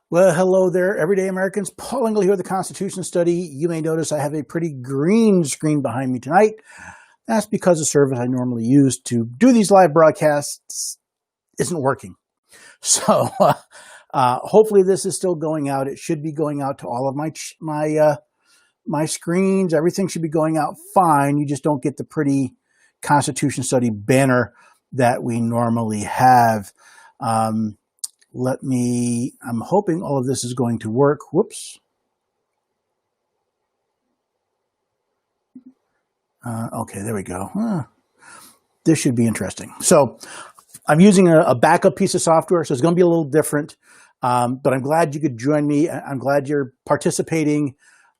Well, hello there, everyday Americans. Paul Engel here with the Constitution Study. You may notice I have a pretty green screen behind me tonight. That's because the service I normally use to do these live broadcasts isn't working. So hopefully this is still going out. It should be going out to all of my screens. Everything should be going out fine. You just don't get the pretty Constitution Study banner that we normally have. I'm hoping all of this is going to work. Whoops. Okay, there we go. This should be interesting. So I'm using a backup piece of software, so it's going to be a little different. But I'm glad you could join me. I'm glad you're participating.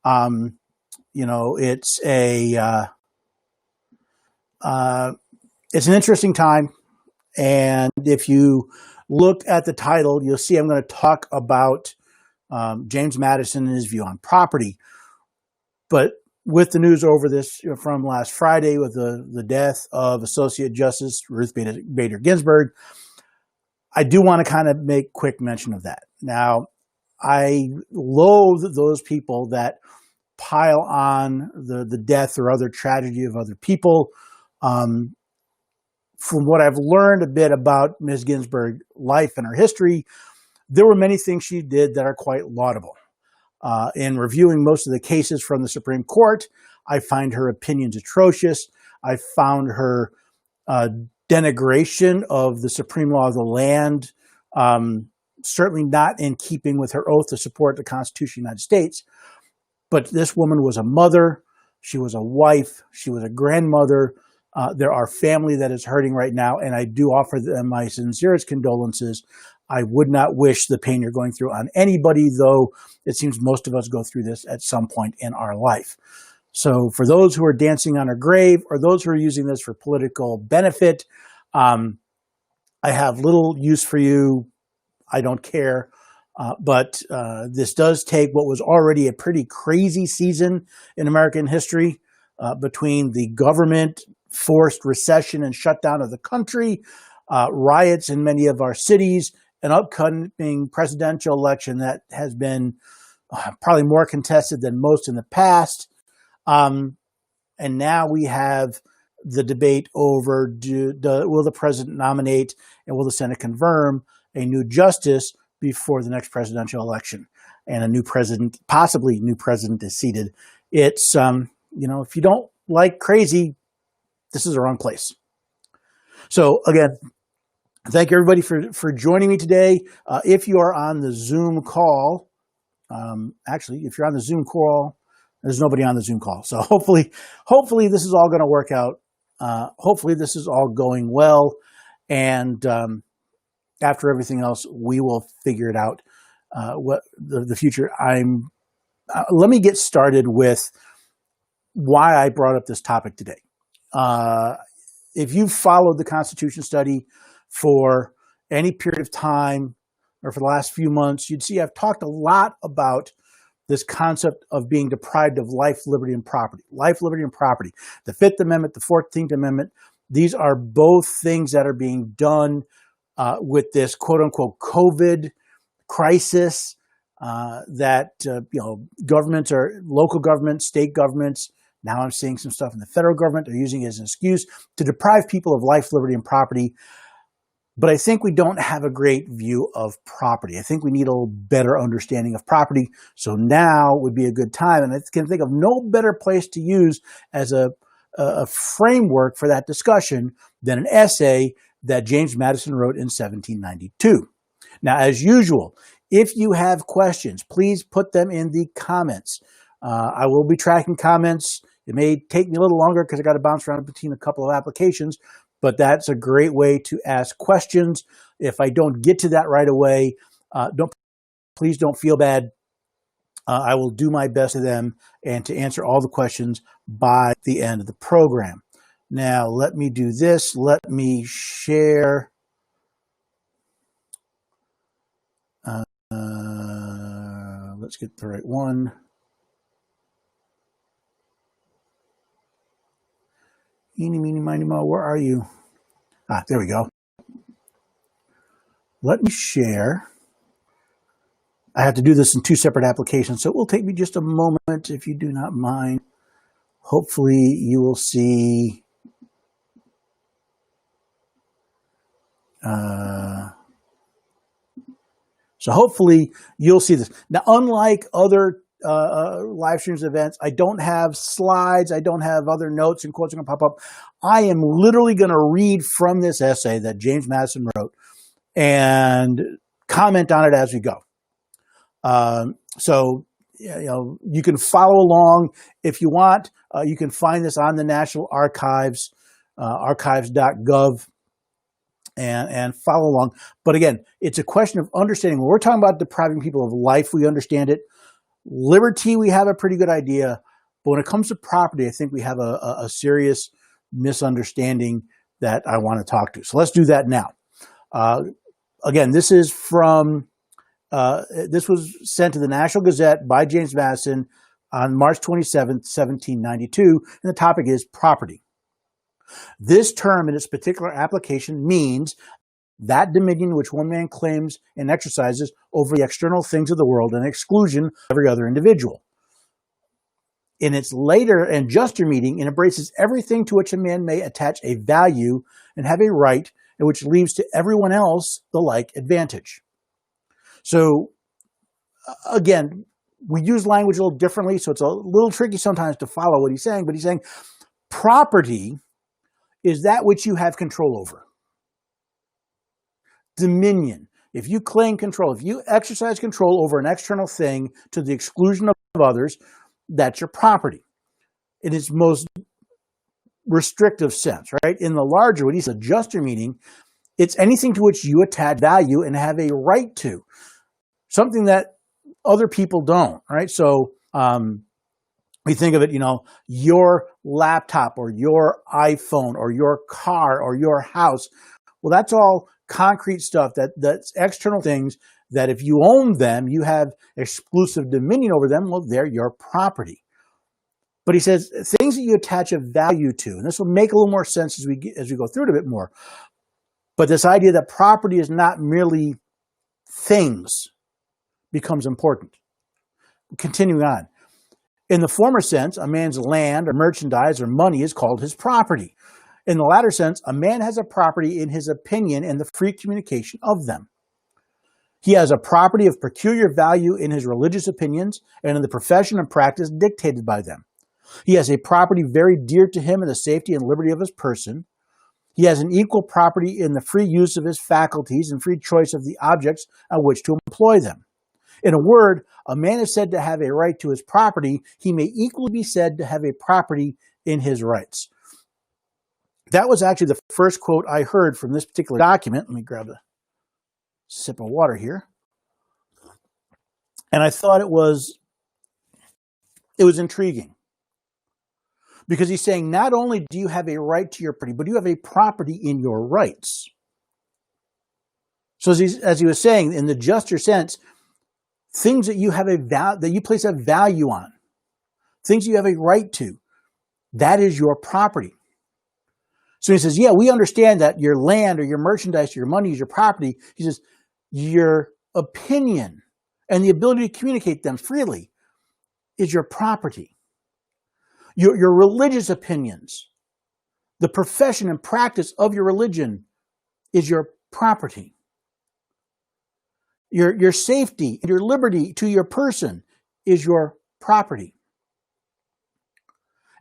It's it's an interesting time. And if you look at the title, you'll see I'm going to talk about James Madison and his view on property. But with the news over this from last Friday with the death of Associate Justice Ruth Bader Ginsburg, I do want to kind of make quick mention of that. Now, I loathe those people that pile on the death or other tragedy of other people. From what I've learned a bit about Ms. Ginsburg's life and her history, there were many things she did that are quite laudable. In reviewing most of the cases from the Supreme Court, I find her opinions atrocious. I found her denigration of the supreme law of the land certainly not in keeping with her oath to support the Constitution of the United States. But this woman was a mother. She was a wife. She was a grandmother. There are family that is hurting right now, and I do offer them my sincerest condolences. I would not wish the pain you're going through on anybody, though it seems most of us go through this at some point in our life. So for those who are dancing on her grave or those who are using this for political benefit, I have little use for you. I don't care. But this does take what was already a pretty crazy season in American history between the government forced recession and shutdown of the country, riots in many of our cities, an upcoming presidential election that has been probably more contested than most in the past. And now we have the debate over will the president nominate and will the Senate confirm a new justice before the next presidential election, and a new president, possibly new president, is seated. It's, if you don't like crazy, this is the wrong place. So again, thank you everybody for joining me today. If you are on the Zoom call, actually, if you're on the Zoom call, there's nobody on the Zoom call. So hopefully this is all going to work out. Hopefully this is all going well. And after everything else, we will figure it out, what the future. Let me get started with why I brought up this topic today. If you've followed the Constitution Study for any period of time or for the last few months, you'd see I've talked a lot about this concept of being deprived of life, liberty, and property. Life, liberty, and property. The Fifth Amendment, the 14th Amendment, these are both things that are being done with this quote-unquote COVID crisis that governments or local governments, state governments, now I'm seeing some stuff in the federal government, are using it as an excuse to deprive people of life, liberty, and property. But I think we don't have a great view of property. I think we need a little better understanding of property. So now would be a good time, and I can think of no better place to use as a framework for that discussion than an essay that James Madison wrote in 1792. Now, as usual, if you have questions, please put them in the comments. I will be tracking comments. It may take me a little longer because I got to bounce around between a couple of applications, but that's a great way to ask questions. If I don't get to that right away, please don't feel bad. I will do my best to them and to answer all the questions by the end of the program. Now, let me do this. Let me share. Let's get the right one. Eeny, meeny, miny, mo, where are you? There we go. Let me share. I have to do this in two separate applications, so it will take me just a moment if you do not mind. Hopefully you will see so hopefully you'll see this. Now, unlike other live streams events, I don't have slides. I don't have other notes and quotes are going to pop up. I am literally going to read from this essay that James Madison wrote and comment on it as we go. So, you can follow along if you want. You can find this on the National Archives, archives.gov. And follow along. But again, it's a question of understanding. When we're talking about depriving people of life, we understand it. Liberty, we have a pretty good idea. But when it comes to property, I think we have a serious misunderstanding that I want to talk to. So let's do that now. Again, this is from, this was sent to the National Gazette by James Madison on March 27th, 1792. And the topic is property. This term in its particular application means that dominion which one man claims and exercises over the external things of the world and exclusion of every other individual. In its later and juster meaning, it embraces everything to which a man may attach a value and have a right, and which leaves to everyone else the like advantage. So, again, we use language a little differently, so it's a little tricky sometimes to follow what he's saying, but he's saying property is that which you have control over. Dominion. If you claim control, if you exercise control over an external thing to the exclusion of others, that's your property in its most restrictive sense, right? In the larger, what he's a juster meaning, it's anything to which you attach value and have a right to, something that other people don't, right? So, we think of it, your laptop or your iPhone or your car or your house. Well, that's all concrete stuff that's external things that if you own them, you have exclusive dominion over them. Well, they're your property. But he says things that you attach a value to, and this will make a little more sense as we go through it a bit more. But this idea that property is not merely things becomes important. Continuing on. In the former sense, a man's land or merchandise or money is called his property. In the latter sense, a man has a property in his opinion and the free communication of them. He has a property of peculiar value in his religious opinions and in the profession and practice dictated by them. He has a property very dear to him in the safety and liberty of his person. He has an equal property in the free use of his faculties and free choice of the objects on which to employ them. In a word, a man is said to have a right to his property. He may equally be said to have a property in his rights. That was actually the first quote I heard from this particular document. Let me grab a sip of water here. And I thought it was intriguing. Because he's saying not only do you have a right to your property, but you have a property in your rights. So as he was saying, in the juster sense, things that you have that you place a value on, things you have a right to, that is your property. So he says, yeah, we understand that your land or your merchandise or your money is your property. He says, your opinion and the ability to communicate them freely is your property. Your religious opinions, the profession and practice of your religion is your property. Your safety and your liberty to your person is your property.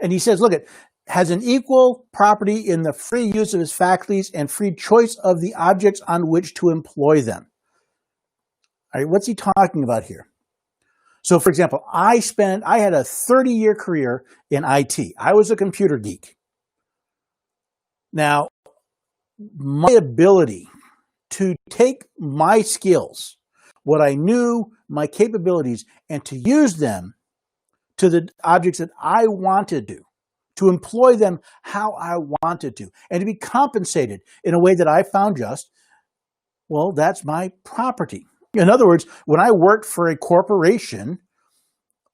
And he says, look, it has an equal property in the free use of his faculties and free choice of the objects on which to employ them. All right, what's he talking about here? So, for example, I had a 30-year career in IT. I was a computer geek. Now, my ability to take my skills, what I knew, my capabilities, and to use them to the objects that I wanted to employ them how I wanted to, and to be compensated in a way that I found just, well, that's my property. In other words, when I worked for a corporation,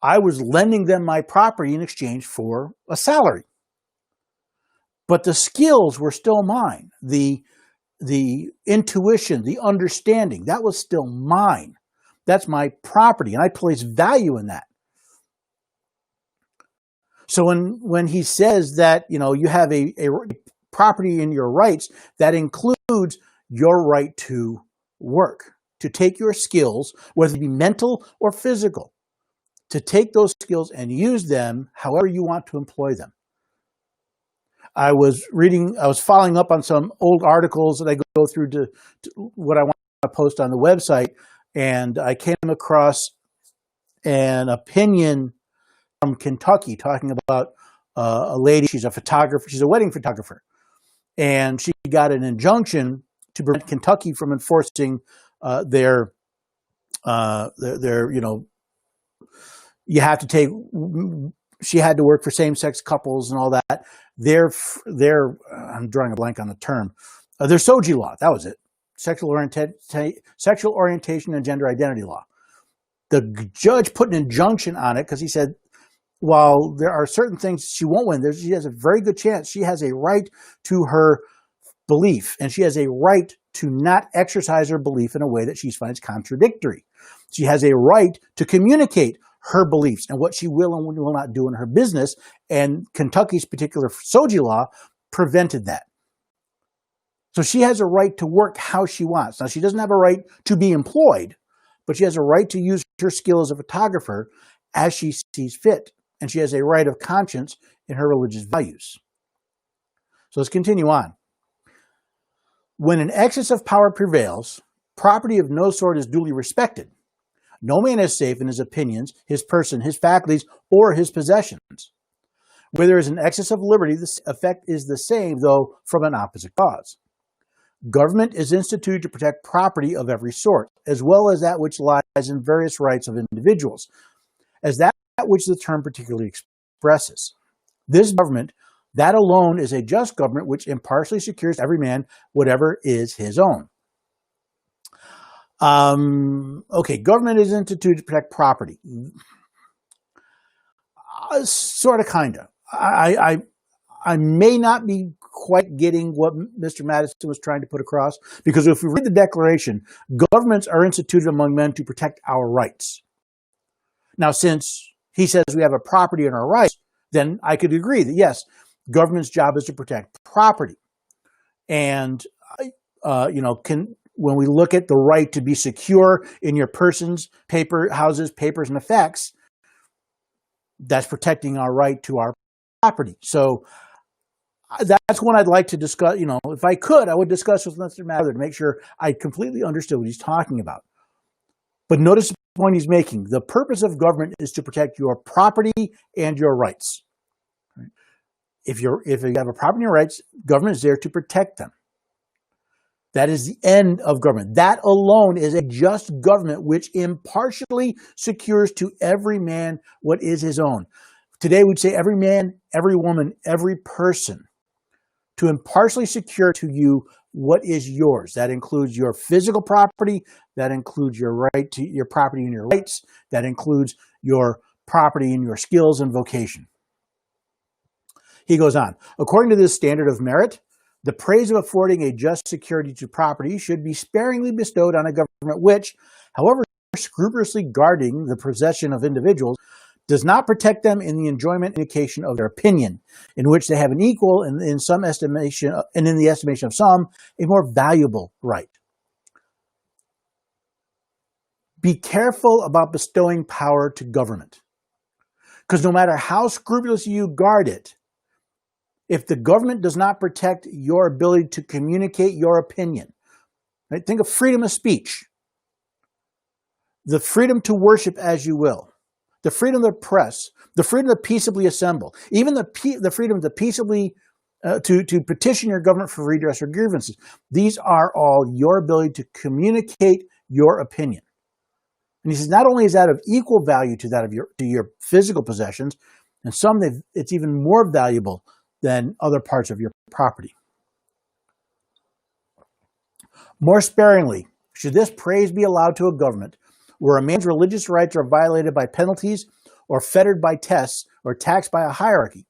I was lending them my property in exchange for a salary. But the skills were still mine. The intuition, the understanding, that was still mine. That's my property, and I place value in that. So when he says that, you have a property in your rights, that includes your right to work, to take your skills, whether it be mental or physical, to take those skills and use them however you want to employ them. I was following up on some old articles that I go through to what I want to post on the website, and I came across an opinion from Kentucky talking about a lady. She's a photographer. She's a wedding photographer, and she got an injunction to prevent Kentucky from enforcing their you have to take. She had to work for same-sex couples and all that. I'm drawing a blank on the term. Their SOGI law, that was it. Sexual orientation and gender identity law. The judge put an injunction on it because he said, while there are certain things she won't win, she has a very good chance. She has a right to her belief, and she has a right to not exercise her belief in a way that she finds contradictory. She has a right to communicate her beliefs and what she will and will not do in her business, and Kentucky's particular SOGI law prevented that. So she has a right to work how she wants. Now, she doesn't have a right to be employed, but she has a right to use her skill as a photographer as she sees fit, and she has a right of conscience in her religious values. So let's continue on. When an excess of power prevails, property of no sort is duly respected. No man is safe in his opinions, his person, his faculties, or his possessions. Where there is an excess of liberty, the effect is the same, though from an opposite cause. Government is instituted to protect property of every sort, as well as that which lies in various rights of individuals, as that which the term particularly expresses. This government, that alone is a just government which impartially secures every man whatever is his own. Okay, government is instituted to protect property. Sort of, kind of. I may not be quite getting what Mr. Madison was trying to put across, because if we read the Declaration, governments are instituted among men to protect our rights. Now, since he says we have a property in our rights, then I could agree that, yes, government's job is to protect property. And, when we look at the right to be secure in your persons, houses, papers, and effects, that's protecting our right to our property. So that's one I'd like to discuss. If I could, I would discuss with Mr. Mather to make sure I completely understood what he's talking about. But notice the point he's making. The purpose of government is to protect your property and your rights. If you have a property and your rights, government is there to protect them. That is the end of government. That alone is a just government which impartially secures to every man what is his own. Today we'd say every man, every woman, every person, to impartially secure to you what is yours. That includes your physical property, that includes your right to your property and your rights, that includes your property and your skills and vocation. He goes on, according to this standard of merit, the praise of affording a just security to property should be sparingly bestowed on a government which, however scrupulously guarding the possession of individuals, does not protect them in the enjoyment and indication of their opinion, in which they have an equal and in some estimation, and in the estimation of some, a more valuable right. Be careful about bestowing power to government, because no matter how scrupulously you guard it, if the government does not protect your ability to communicate your opinion, right? Think of freedom of speech, the freedom to worship as you will, the freedom of the press, the freedom to peaceably assemble, even the freedom to peaceably to petition your government for redress or grievances. These are all your ability to communicate your opinion. And he says not only is that of equal value to that of your physical possessions, and some it's even more valuable than other parts of your property. More sparingly, should this praise be allowed to a government where a man's religious rights are violated by penalties or fettered by tests or taxed by a hierarchy.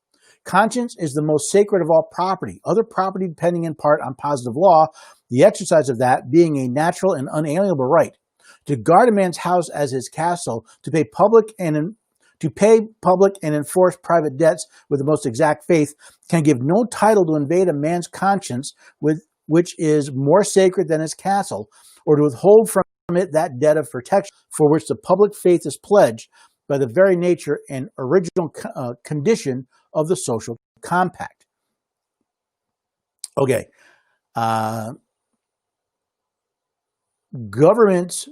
Conscience is the most sacred of all property, other property depending in part on positive law, the exercise of that being a natural and unalienable right. To guard a man's house as his castle, to pay public and enforce private debts with the most exact faith, can give no title to invade a man's conscience, which is more sacred than his castle, or to withhold from it that debt of protection for which the public faith is pledged by the very nature and original condition of the social compact. Okay. Governments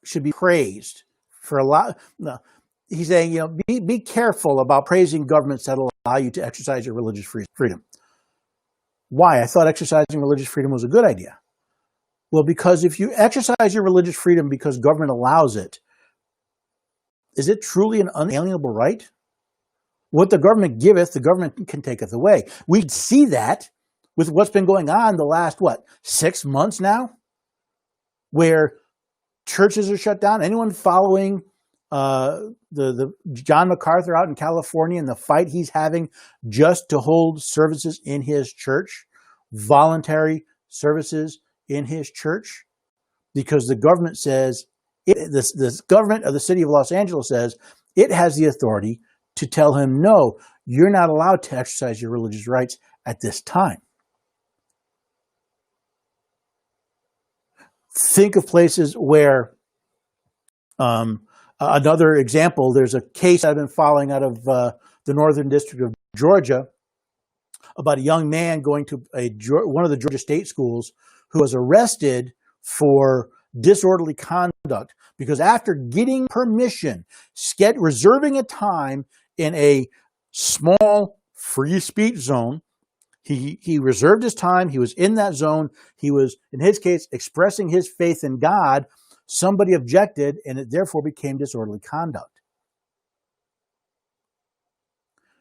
should be praised for a lot. No, he's saying, be careful about praising governments that allow you to exercise your religious freedom. Why? I thought exercising religious freedom was a good idea. Well, because if you exercise your religious freedom because government allows it, is it truly an unalienable right? What the government giveth, the government can taketh away. We see that with what's been going on the last, 6 months now, where churches are shut down. Anyone following the John MacArthur out in California and the fight he's having just to hold services in his church, voluntary services in his church, because the government says, this government of the city of Los Angeles says it has the authority to tell him, no, you're not allowed to exercise your religious rights at this time. Think of places where, another example, there's a case I've been following out of the Northern District of Georgia about a young man going to one of the Georgia state schools who was arrested for disorderly conduct because after getting permission, reserving a time in a small free speech zone, he reserved his time. He was in that zone. He was, in his case, expressing his faith in God. Somebody objected, and it therefore became disorderly conduct.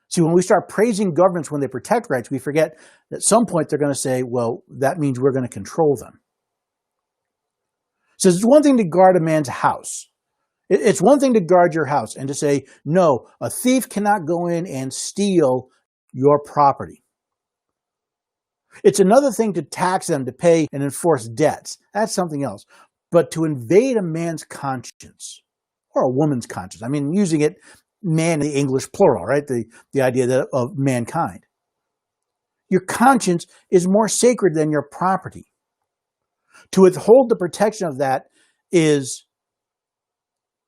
See, when we start praising governments when they protect rights, we forget that at some point they're going to say, well, that means we're going to control them. So it's one thing to guard a man's house. It's one thing to guard your house and to say, no, a thief cannot go in and steal your property. It's another thing to tax them, to pay and enforce debts. That's something else. But to invade a man's conscience, or a woman's conscience, I mean, using it, man in the English plural, right? The idea of mankind. Your conscience is more sacred than your property. To withhold the protection of that is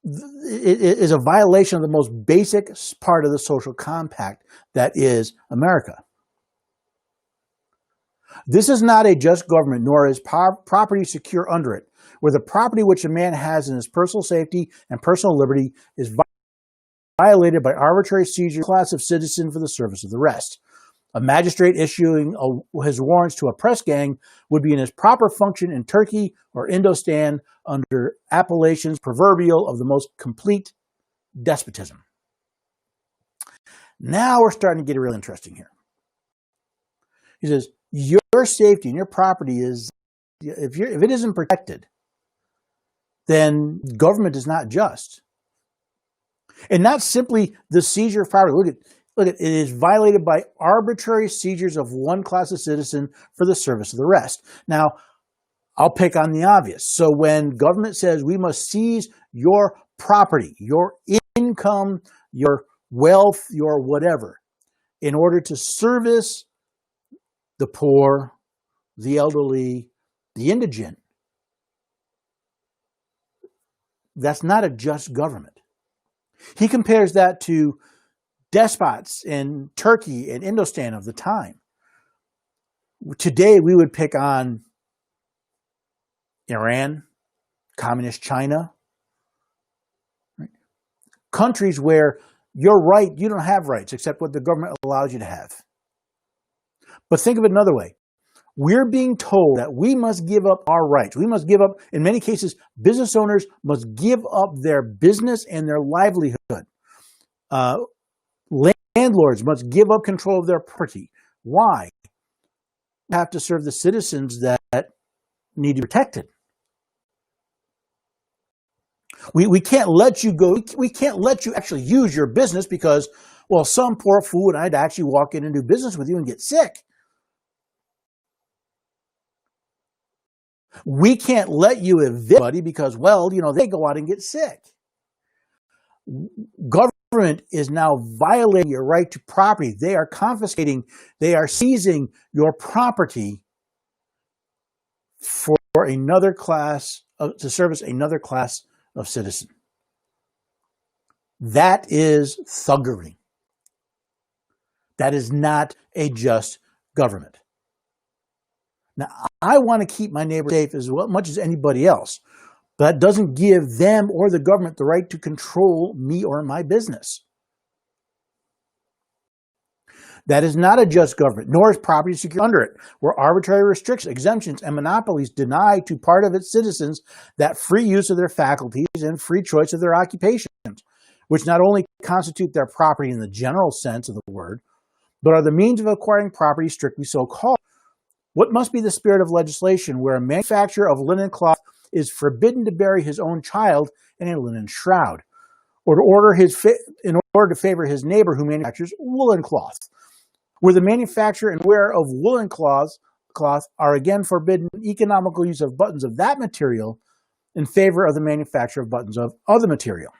a violation of the most basic part of the social compact that is America. This is not a just government, nor is property secure under it, where the property which a man has in his personal safety and personal liberty is violated by arbitrary seizure of a class of citizen for the service of the rest. A magistrate issuing his warrants to a press gang would be in his proper function in Turkey or Indostan under appellations proverbial of the most complete despotism. Now we're starting to get real interesting here. He says, your safety and your property is, if it isn't protected, then government is not just. And not simply the seizure of property. Look at it is violated by arbitrary seizures of one class of citizen for the service of the rest. Now, I'll pick on the obvious. So when government says we must seize your property, your income, your wealth, your whatever, in order to service the poor, the elderly, the indigent, that's not a just government. He compares that to despots in Turkey and Indostan of the time. Today, we would pick on Iran, communist China, right? Countries where you're right, you don't have rights except what the government allows you to have. But think of it another way. We're being told that we must give up our rights. We must give up, in many cases, business owners must give up their business and their livelihood. Landlords must give up control of their property. Why? We have to serve the citizens that need to be protected. We can't let you go. We can't let you actually use your business because, well, some poor fool and I'd actually walk in and do business with you and get sick. We can't let you evict anybody because, well, they go out and get sick. Government is now violating your right to property. They are confiscating, they are seizing your property for another class, to service another class of citizen. That is thuggery. That is not a just government. Now, I want to keep my neighbors safe as much as anybody else, but that doesn't give them or the government the right to control me or my business. That is not a just government, nor is property secure under it, where arbitrary restrictions, exemptions, and monopolies deny to part of its citizens that free use of their faculties and free choice of their occupations, which not only constitute their property in the general sense of the word, but are the means of acquiring property strictly so called. What must be the spirit of legislation where a manufacturer of linen cloth is forbidden to bury his own child in a linen shroud, or in order to favor his neighbor who manufactures woolen cloth, where the manufacture and wear of woolen cloth are again forbidden economical use of buttons of that material in favor of the manufacture of buttons of other material.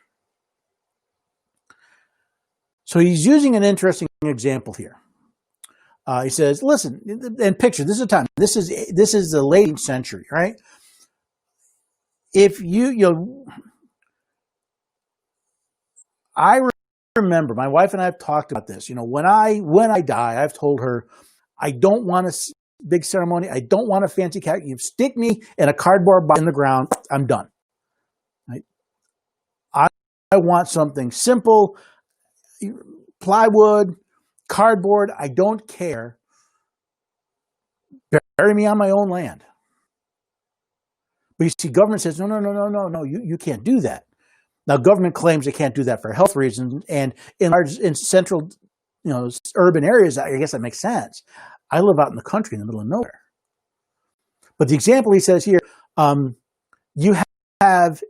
So he's using an interesting example here. He says, listen, and picture, this is a time, this is the late 18th century, right? If I remember, my wife and I have talked about this, when I die, I've told her, I don't want a big ceremony. I don't want a fancy cat. You stick me in a cardboard box in the ground, I'm done. Right? I want something simple, plywood, cardboard, I don't care. Bury me on my own land. But you see, government says, no, you can't do that. Now, government claims they can't do that for health reasons, and in central, urban areas, I guess that makes sense. I live out in the country in the middle of nowhere. But the example he says here, you have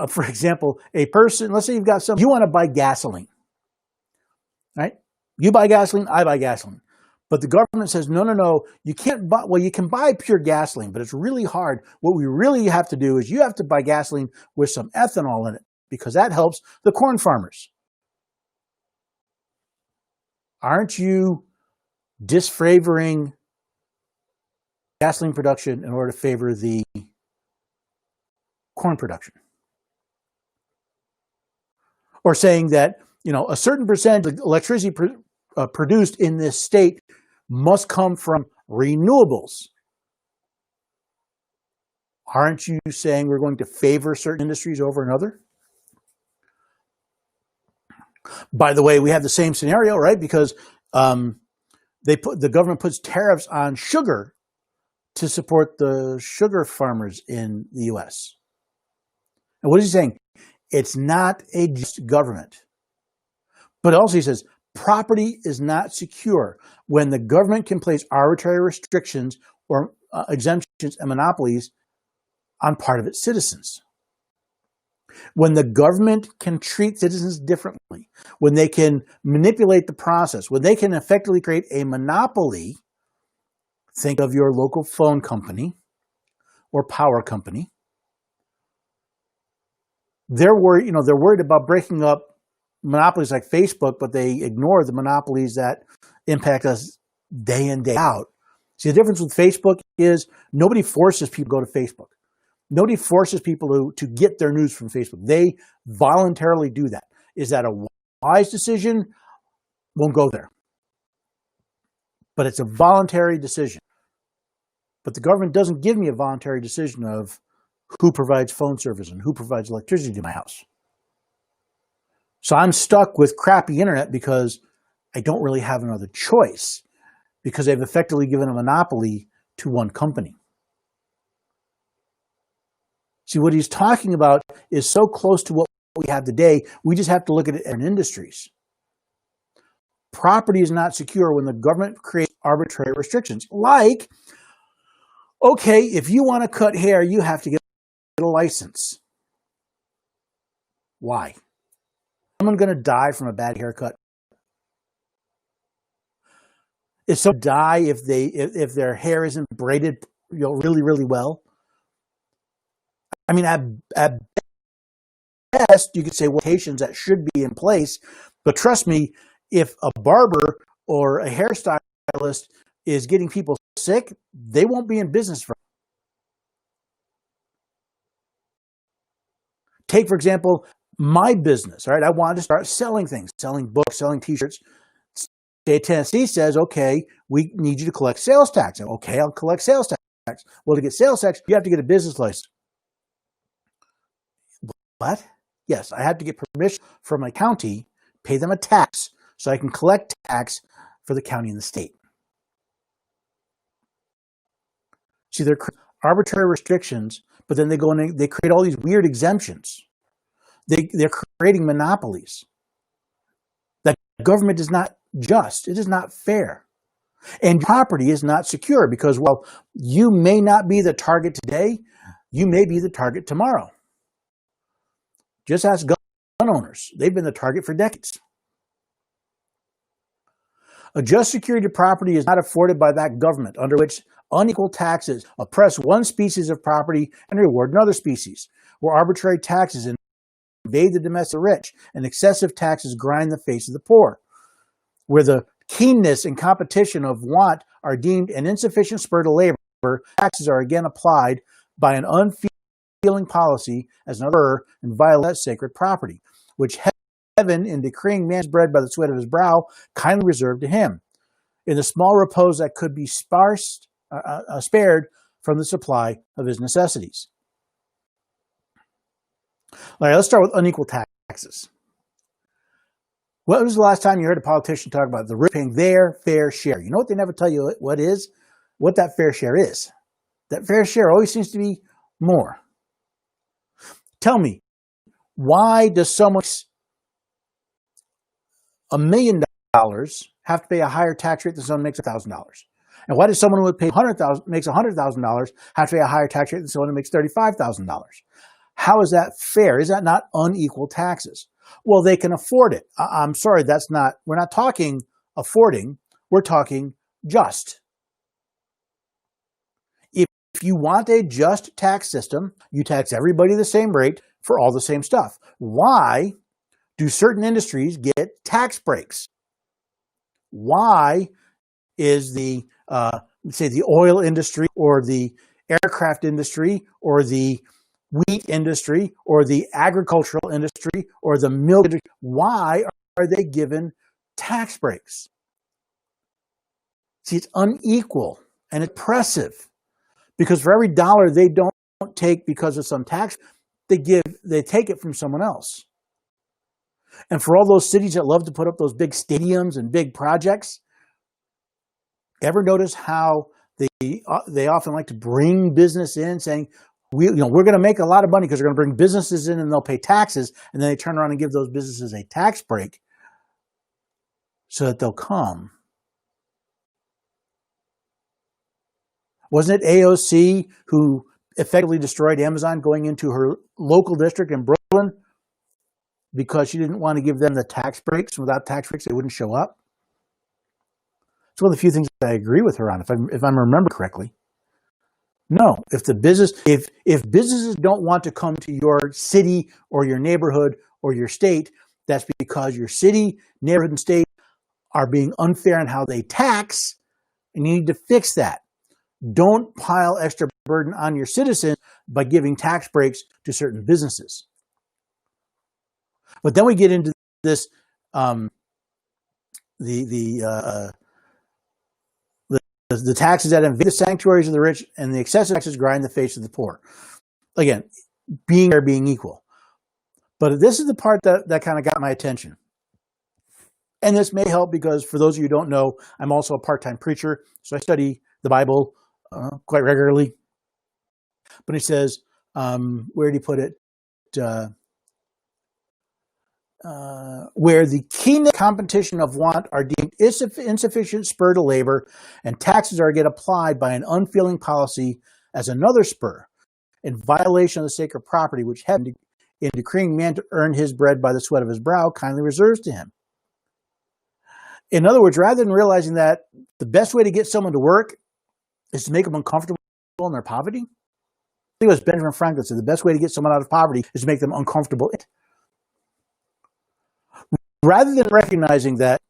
for example, a person, let's say you want to buy gasoline, right? You buy gasoline, I buy gasoline. But the government says, no, you can't buy, well, you can buy pure gasoline, but it's really hard. What we really have to do is you have to buy gasoline with some ethanol in it because that helps the corn farmers. Aren't you disfavoring gasoline production in order to favor the corn production? Or saying that, a certain percentage of electricity produced in this state must come from renewables. Aren't you saying we're going to favor certain industries over another? By the way, we have the same scenario, right? Because the government puts tariffs on sugar to support the sugar farmers in the U.S. And what is he saying? It's not a just government. But also he says, property is not secure when the government can place arbitrary restrictions or exemptions and monopolies on part of its citizens. When the government can treat citizens differently, when they can manipulate the process, when they can effectively create a monopoly, think of your local phone company or power company. They're worried about breaking up monopolies like Facebook, but they ignore the monopolies that impact us day in, day out. See, the difference with Facebook is nobody forces people to go to Facebook. Nobody forces people to get their news from Facebook. They voluntarily do that. Is that a wise decision? Won't go there. But it's a voluntary decision. But the government doesn't give me a voluntary decision of who provides phone service and who provides electricity to my house. So I'm stuck with crappy internet because I don't really have another choice because they've effectively given a monopoly to one company. See, what he's talking about is so close to what we have today, we just have to look at it in industries. Property is not secure when the government creates arbitrary restrictions. Like, okay, if you want to cut hair, you have to get a license. Why? Someone going to die from a bad haircut? Is someone die if their hair isn't braided, really, really well? I mean, at best, you could say limitations that should be in place, but trust me, if a barber or a hairstylist is getting people sick, they won't be in business for. Take, for example, my business, all right? I wanted to start selling things, selling books, selling t-shirts. State of Tennessee says, okay, we need you to collect sales tax. Okay, I'll collect sales tax. Well, to get sales tax, you have to get a business license. What? Yes, I have to get permission from my county, pay them a tax, so I can collect tax for the county and the state. See, they're arbitrary restrictions, but then they go and they create all these weird exemptions. They're creating monopolies. That government is not just. It is not fair. And property is not secure because, well, you may not be the target today. You may be the target tomorrow. Just ask gun owners. They've been the target for decades. A just security to property is not afforded by that government, under which unequal taxes oppress one species of property and reward another species, where arbitrary taxes invade the domestic rich and excessive taxes grind the face of the poor, where the keenness and competition of want are deemed an insufficient spur to labor, taxes are again applied by an unfeeling policy as another and violate sacred property, which heaven, in decreeing man's bread by the sweat of his brow, kindly reserved to him, in the small repose that could be spared from the supply of his necessities. All right, let's start with unequal taxes. When was the last time you heard a politician talk about the rich paying their fair share? You know what they never tell you what that fair share is. That fair share always seems to be more. Tell me, why does someone $1 million have to pay a higher tax rate than someone who makes $1,000? And why does someone who makes $100,000 have to pay a higher tax rate than someone who makes $35,000? How is that fair? Is that not unequal taxes? Well, they can afford it. I'm sorry, we're not talking affording, we're talking just. If you want a just tax system, you tax everybody the same rate for all the same stuff. Why do certain industries get tax breaks? Why is the oil industry or the aircraft industry or the wheat industry or the agricultural industry or the milk industry, why are they given tax breaks? See, it's unequal and oppressive because for every dollar they don't take because of some tax, they take it from someone else. And for all those cities that love to put up those big stadiums and big projects, ever notice how they often like to bring business in saying, we're going to make a lot of money because they're going to bring businesses in and they'll pay taxes, and then they turn around and give those businesses a tax break so that they'll come. Wasn't it AOC who effectively destroyed Amazon going into her local district in Brooklyn because she didn't want to give them the tax breaks? Without tax breaks, they wouldn't show up. It's one of the few things that I agree with her on, if I'm remembering correctly. No, if businesses don't want to come to your city or your neighborhood or your state, that's because your city, neighborhood, and state are being unfair in how they tax, and you need to fix that. Don't pile extra burden on your citizens by giving tax breaks to certain businesses. But then we get into this, the taxes that invade the sanctuaries of the rich and the excessive taxes grind the face of the poor. Again, being equal. But this is the part that kind of got my attention. And this may help because for those of you who don't know, I'm also a part-time preacher, so I study the Bible quite regularly. But he says, where did he put it? Where the keen competition of want are deemed insufficient spur to labor, and taxes are get applied by an unfeeling policy as another spur, in violation of the sacred property which heaven, in decreeing man to earn his bread by the sweat of his brow, kindly reserves to him. In other words, rather than realizing that the best way to get someone to work is to make them uncomfortable in their poverty, I think it was Benjamin Franklin said the best way to get someone out of poverty is to make them uncomfortable. Rather than recognizing that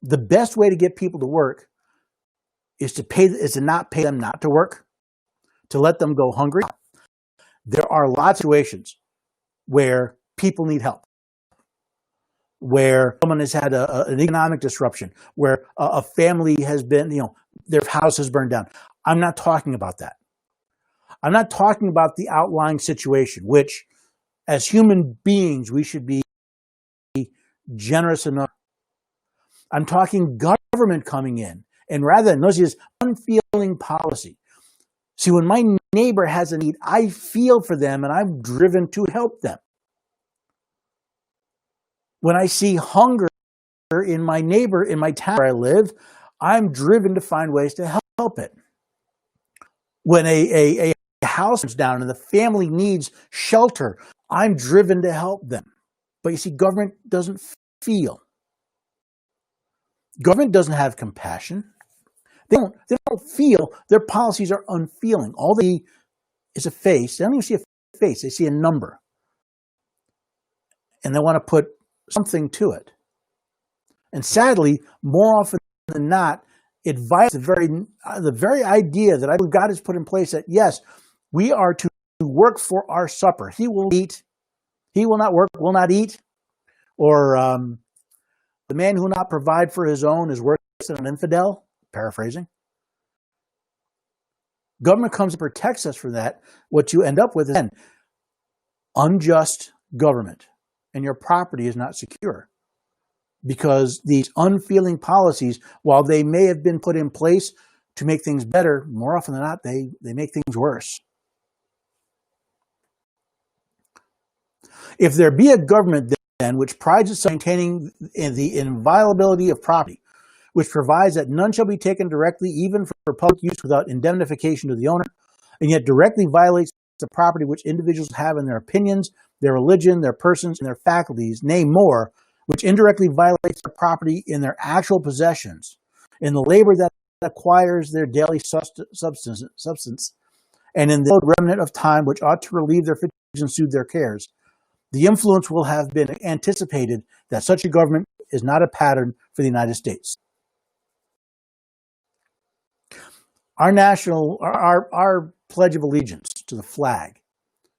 the best way to get people to work is to not pay them not to work, to let them go hungry. There are lots of situations where people need help, where someone has had an economic disruption, where a family has been, their house has burned down. I'm not talking about that. I'm not talking about the outlying situation, which as human beings, we should be generous enough. I'm talking government coming in, and rather than this unfeeling policy. See, when my neighbor has a need, I feel for them and I'm driven to help them. When I see hunger in my neighbor, in my town where I live, I'm driven to find ways to help it. When a house is down and the family needs shelter, I'm driven to help them. But you see, government doesn't feel. Government doesn't have compassion. They don't feel. Their policies are unfeeling. All they see is a face. They don't even see a face. They see a number. And they want to put something to it. And sadly, more often than not, it violates the very idea that I believe God has put in place that, yes, we are to work for our supper. He will eat. He will not work, will not eat. Or the man who will not provide for his own is worse than an infidel. Paraphrasing. Government comes and protects us from that. What you end up with is unjust government, and your property is not secure. Because these unfeeling policies, while they may have been put in place to make things better, more often than not, they make things worse. If there be a government then which prides itself on maintaining the inviolability of property, which provides that none shall be taken directly, even for public use, without indemnification to the owner, and yet directly violates the property which individuals have in their opinions, their religion, their persons, and their faculties, nay more, which indirectly violates their property in their actual possessions, in the labor that acquires their daily substance, and in the remnant of time which ought to relieve their fatigues and soothe their cares, the influence will have been anticipated that such a government is not a pattern for the United States. Our Pledge of Allegiance to the flag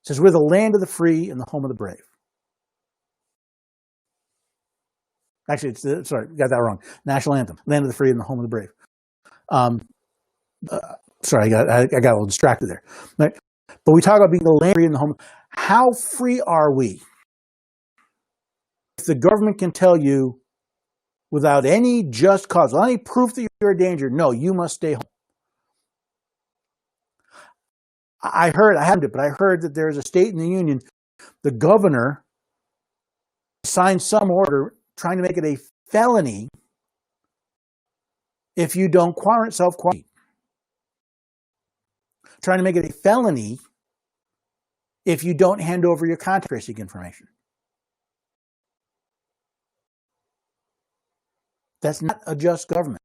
says we're the land of the free and the home of the brave. Actually, got that wrong. National anthem, land of the free and the home of the brave. Sorry, I got a little distracted there. Right? But we talk about being the land free and the home. How free are we? If the government can tell you without any just cause, without any proof that you're in danger, no, you must stay home. I haven't it, but I heard that there's a state in the union, the governor signed some order trying to make it a felony if you don't self-quarantine. Trying to make it a felony if you don't hand over your contact tracing information. That's not a just government.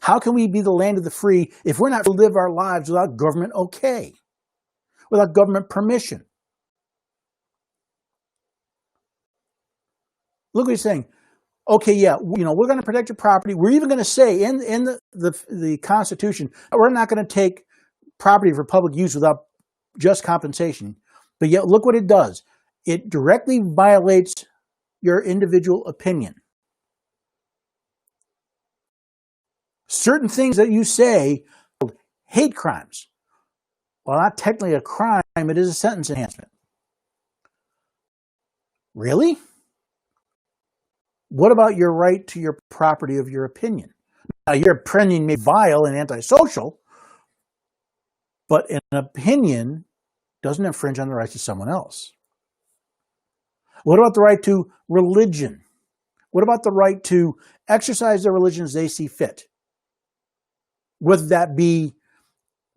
How can we be the land of the free if we're not to live our lives without government okay, without government permission? Look what he's saying. Okay, yeah, we're going to protect your property. We're even going to say in the Constitution, we're not going to take property for public use without just compensation. But yet, look what it does. It directly violates your individual opinion. Certain things that you say, hate crimes. Well, not technically a crime, it is a sentence enhancement. Really? What about your right to your property of your opinion? Now, your opinion may be vile and antisocial, but an opinion doesn't infringe on the rights of someone else. What about the right to religion? What about the right to exercise their religion as they see fit? Whether that be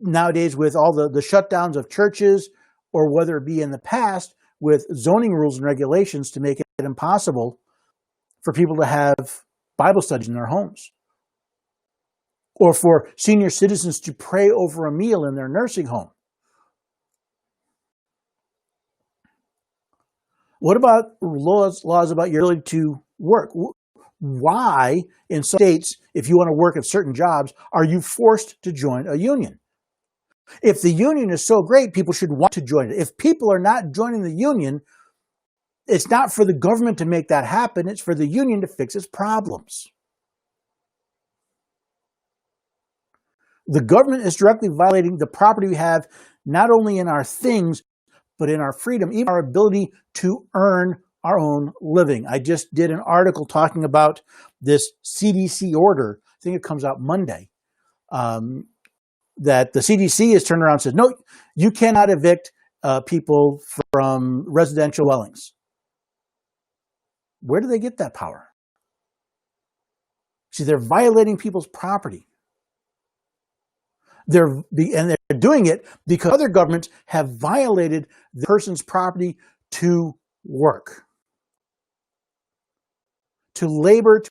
nowadays with all the shutdowns of churches, or whether it be in the past with zoning rules and regulations to make it impossible for people to have Bible studies in their homes, or for senior citizens to pray over a meal in their nursing home. What about laws about your ability to work? Why, in some states, if you want to work at certain jobs, are you forced to join a union? If the union is so great, people should want to join it. If people are not joining the union, it's not for the government to make that happen. It's for the union to fix its problems. The government is directly violating the property we have, not only in our things, but in our freedom, even our ability to earn our own living. I just did an article talking about this CDC order. I think it comes out Monday. That the CDC has turned around and said, no, you cannot evict people from residential dwellings. Where do they get that power? See, they're violating people's property. And they're doing it because other governments have violated the person's property to work, to labor,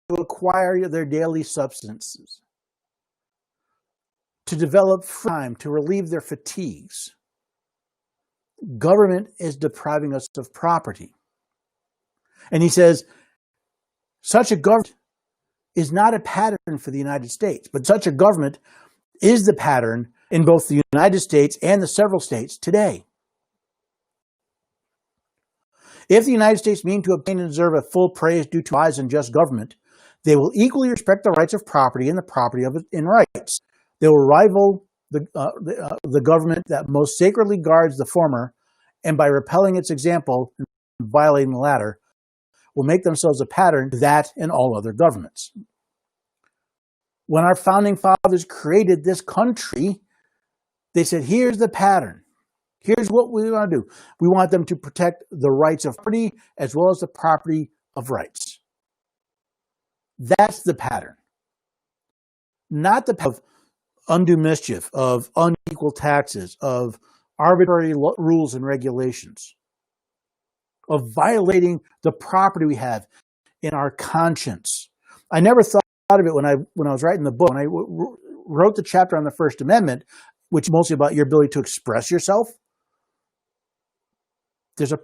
to acquire their daily substances, to develop time, to relieve their fatigues. Government is depriving us of property. And he says, such a government is not a pattern for the United States, but such a government is the pattern in both the United States and the several states today. If the United States mean to obtain and deserve a full praise due to wise and just government, they will equally respect the rights of property and the property of it in rights. They will rival the government that most sacredly guards the former, and by repelling its example and violating the latter, will make themselves a pattern to that and all other governments. When our founding fathers created this country, they said, here's the pattern. Here's what we want to do. We want them to protect the rights of property as well as the property of rights. That's the pattern. Not the pattern of undue mischief, of unequal taxes, of arbitrary rules and regulations, of violating the property we have in our conscience. I never thought of it when I was writing the book. When I wrote the chapter on the First Amendment, which is mostly about your ability to express yourself, there's a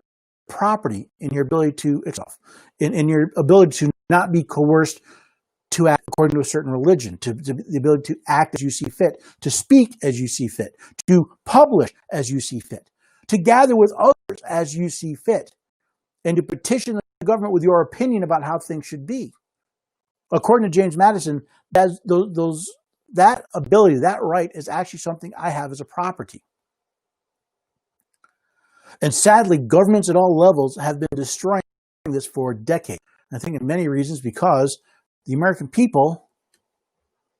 property in your ability to express yourself, in your ability to not be coerced to act according to a certain religion, to the ability to act as you see fit, to speak as you see fit, to publish as you see fit, to gather with others as you see fit, and to petition the government with your opinion about how things should be. According to James Madison, that ability, that right is actually something I have as a property. And sadly, governments at all levels have been destroying this for decades. And I think in many reasons because the American people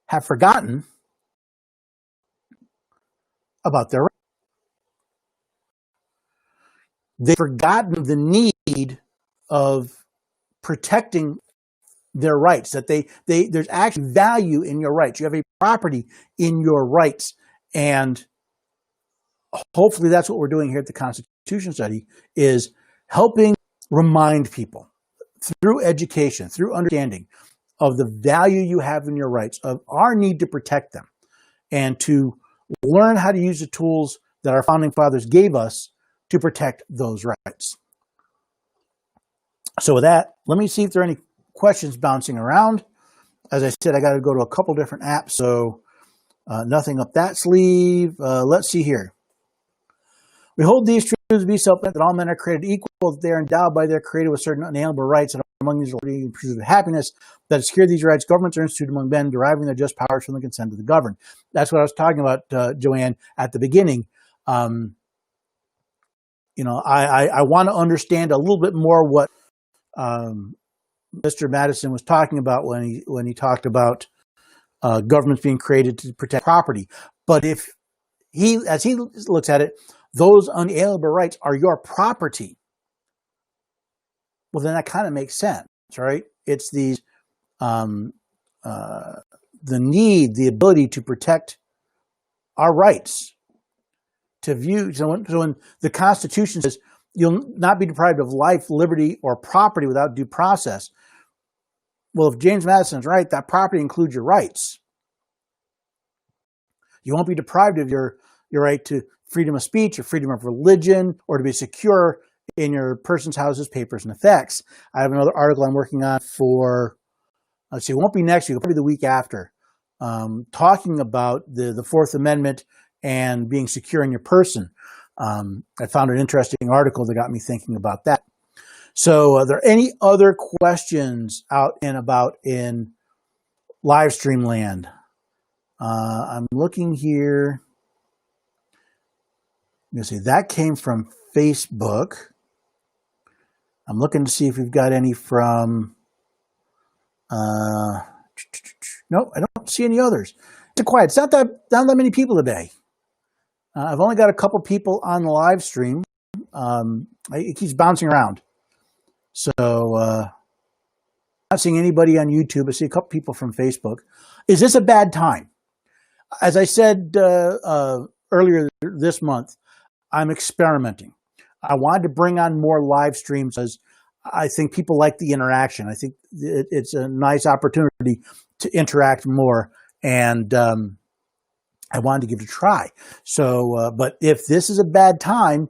have forgotten about their rights. They've forgotten the need of protecting their rights, that there's actually value in your rights. You have a property in your rights. And hopefully that's what we're doing here at the Constitution Study, is helping remind people through education, through understanding of the value you have in your rights, of our need to protect them, and to learn how to use the tools that our founding fathers gave us to protect those rights. So with that, let me see if there are any questions bouncing around. As I said, I got to go to a couple different apps, so nothing up that sleeve. Let's see here. We hold these truths to be self-evident, that all men are created equal, that they are endowed by their Creator with certain unalienable rights, and among these are the pursuit of happiness, that to secure these rights, governments are instituted among men, deriving their just powers from the consent of the governed. That's what I was talking about, Joanne, at the beginning. I want to understand a little bit more what Mr. Madison was talking about when he talked about governments being created to protect property. But as he looks at it, those unalienable rights are your property. Well, then that kind of makes sense, right? It's these the need, the ability to protect our rights. So when the Constitution says you'll not be deprived of life, liberty, or property without due process, Well, if James Madison is right, that property includes your rights. You won't be deprived of your right to freedom of speech or freedom of religion, or to be secure in your person's houses, papers, and effects. I have another article I'm working on for, let's see, it won't be next week, it'll probably be the week after, talking about the Fourth Amendment and being secure in your person. I found an interesting article that got me thinking about that. So are there any other questions out and about in live stream land? I'm looking here. You see, that came from Facebook. I'm looking to see if we've got any from, no, I don't see any others. It's quiet. It's not that many people today. I've only got a couple people on the live stream. It keeps bouncing around. So, not seeing anybody on YouTube. I see a couple people from Facebook. Is this a bad time? As I said earlier this month, I'm experimenting. I wanted to bring on more live streams because I think people like the interaction. I think it's a nice opportunity to interact more, and I wanted to give it a try. So, but if this is a bad time,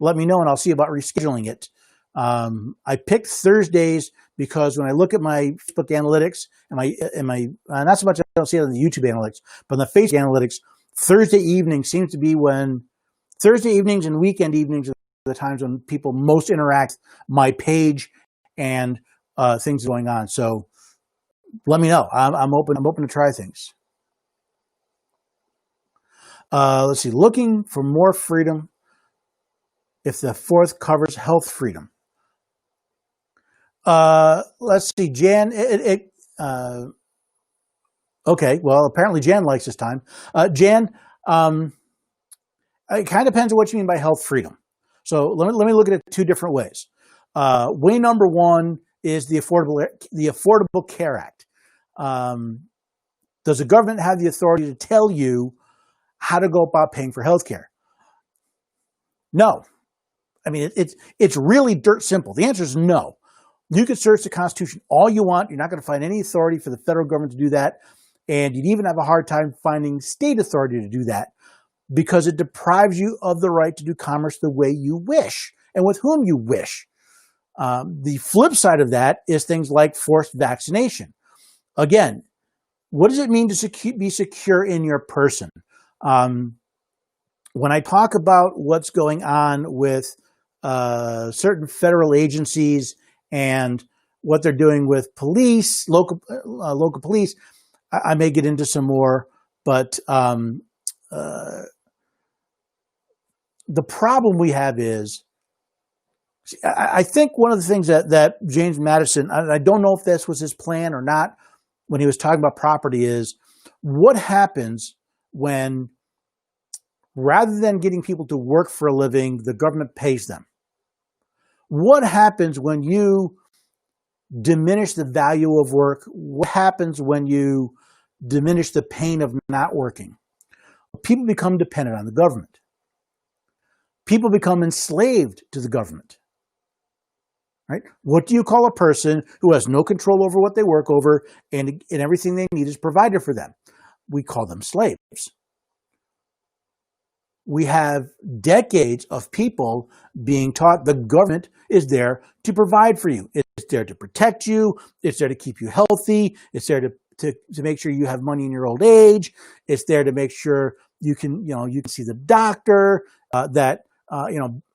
let me know and I'll see about rescheduling it. I picked Thursdays because when I look at my Facebook analytics and my not so much I don't see it on the YouTube analytics, but on the Facebook analytics, Thursday evening seems to be when Thursday evenings and weekend evenings are the times when people most interact my page and things going on. So let me know. I'm open to try things. Let's see. Looking for more freedom if the fourth covers health freedom. Let's see, Jan. Okay. Well, apparently Jan likes this time. Jan, it kind of depends on what you mean by health freedom. So let me look at it two different ways. Way number one is the Affordable Care Act. Does the government have the authority to tell you how to go about paying for health care? No. I mean, it's really dirt simple. The answer is no. You can search the Constitution all you want. You're not going to find any authority for the federal government to do that. And you'd even have a hard time finding state authority to do that because it deprives you of the right to do commerce the way you wish and with whom you wish. The flip side of that is things like forced vaccination. Again, what does it mean to be secure in your person? When I talk about what's going on with certain federal agencies and what they're doing with police, local police, I may get into some more, but the problem we have is, I think one of the things that James Madison, I don't know if this was his plan or not when he was talking about property, is what happens when, rather than getting people to work for a living, the government pays them? What happens when you diminish the value of work? What happens when you diminish the pain of not working? People become dependent on the government. People become enslaved to the government. Right? What do you call a person who has no control over what they work over and everything they need is provided for them? We call them slaves. We have decades of people being taught the government is there to provide for you. It's there to protect you. It's there to keep you healthy. It's there to make sure you have money in your old age. It's there to make sure you can see the doctor, that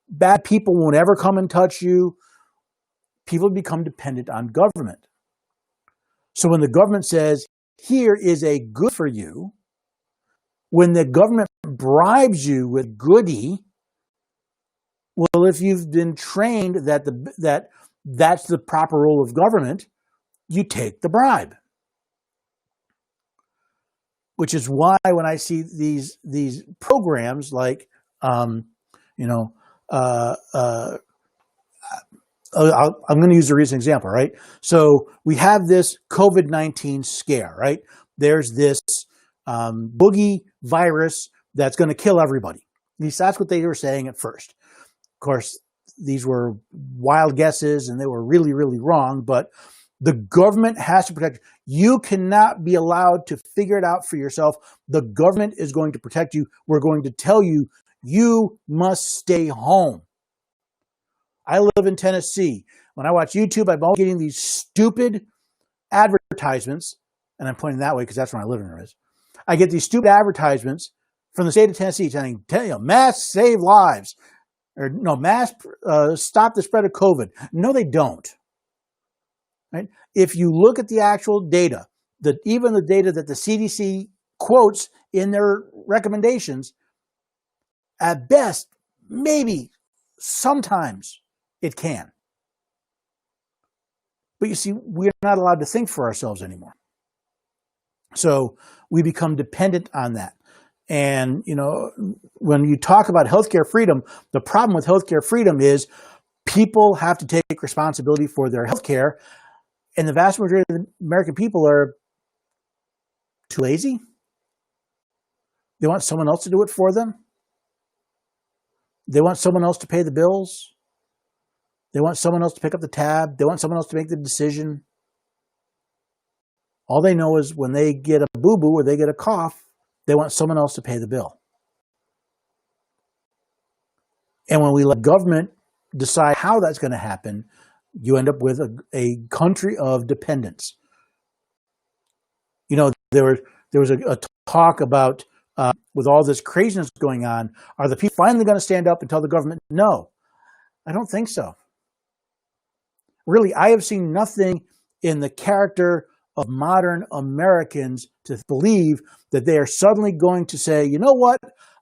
bad people won't ever come and touch you. People become dependent on government. So when the government says, here is a good for you, when the government bribes you with goodie, well, if you've been trained that that's the proper role of government, you take the bribe. Which is why when I see these programs like, I'm going to use a recent example, right? So we have this COVID-19 scare, right? There's this boogie virus that's going to kill everybody. At least that's what they were saying at first. Of course, these were wild guesses and they were really, really wrong. But The government has to protect you. You cannot be allowed to figure it out for yourself. The government is going to protect you. We're going to tell you, you must stay home. I live in Tennessee. When I watch YouTube, I'm always getting these stupid advertisements, and I'm pointing that way because that's where my living room is. I get these stupid advertisements from the state of Tennessee telling masks save lives, or no, masks stop the spread of COVID. No, they don't. Right? If you look at the actual data, even the data that the CDC quotes in their recommendations, at best, maybe sometimes it can. But you see, we're not allowed to think for ourselves anymore. So we become dependent on that. And, when you talk about healthcare freedom, the problem with healthcare freedom is people have to take responsibility for their healthcare. And the vast majority of the American people are too lazy. They want someone else to do it for them. They want someone else to pay the bills. They want someone else to pick up the tab. They want someone else to make the decision. All they know is when they get a boo-boo or they get a cough, they want someone else to pay the bill. And when we let government decide how that's going to happen, you end up with a country of dependence. There was a talk about, with all this craziness going on, are the people finally going to stand up and tell the government no? I don't think so. Really, I have seen nothing in the character of modern Americans to believe that they are suddenly going to say, you know what,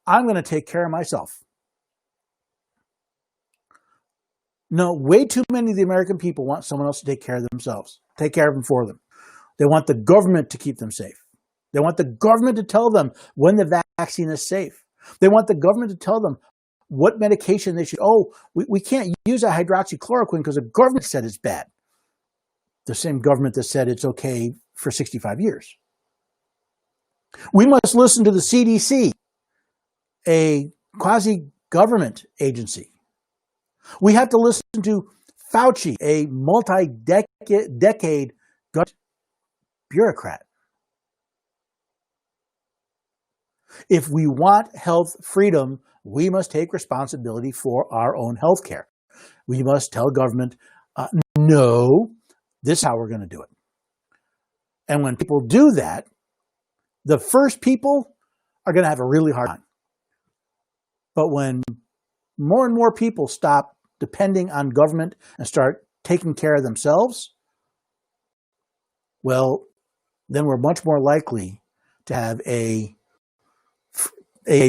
I'm going to take care of myself. No, way too many of the American people want someone else to take care of themselves, take care of them for them. They want the government to keep them safe. They want the government to tell them when the vaccine is safe. They want the government to tell them what medication they should. Oh, we can't use a hydroxychloroquine because the government said it's bad. The same government that said it's okay for 65 years. We must listen to the CDC, a quasi-government agency. We have to listen to Fauci, a multi-decade bureaucrat. If we want health freedom, we must take responsibility for our own health care. We must tell government, no, this is how we're going to do it. And when people do that, the first people are going to have a really hard time. But when more and more people stop depending on government and start taking care of themselves, well, then we're much more likely to have a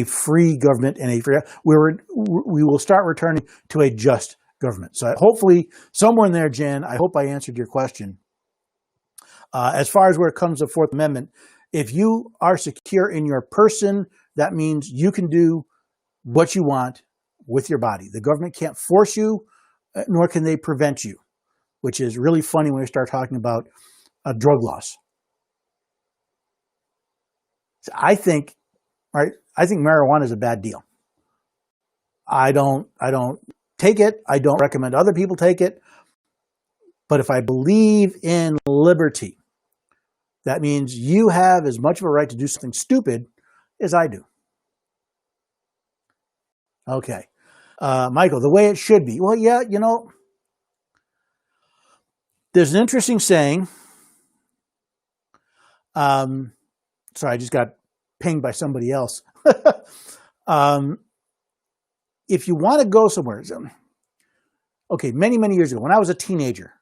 free government and we will start returning to a just government. So hopefully somewhere in there, Jen, I hope I answered your question. As far as where it comes to the Fourth Amendment, if you are secure in your person, that means you can do what you want with your body. The government can't force you, nor can they prevent you, which is really funny when we start talking about drug laws. So I think marijuana is a bad deal. I don't take it. I don't recommend other people take it. But if I believe in liberty, that means you have as much of a right to do something stupid as I do. Okay. Michael, the way it should be. Well, yeah, there's an interesting saying. Sorry, I just got pinged by somebody else. If you want to go somewhere, okay, many, many years ago, when I was a teenager,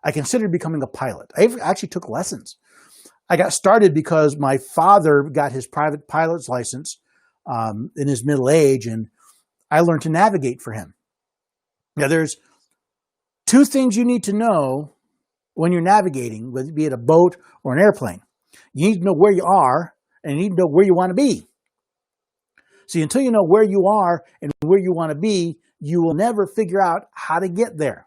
I considered becoming a pilot. I actually took lessons. I got started because my father got his private pilot's license in his middle age, and I learned to navigate for him. Now, there's two things you need to know when you're navigating, whether it be it a boat or an airplane. You need to know where you are, and you need to know where you want to be. See, until you know where you are and where you want to be, you will never figure out how to get there.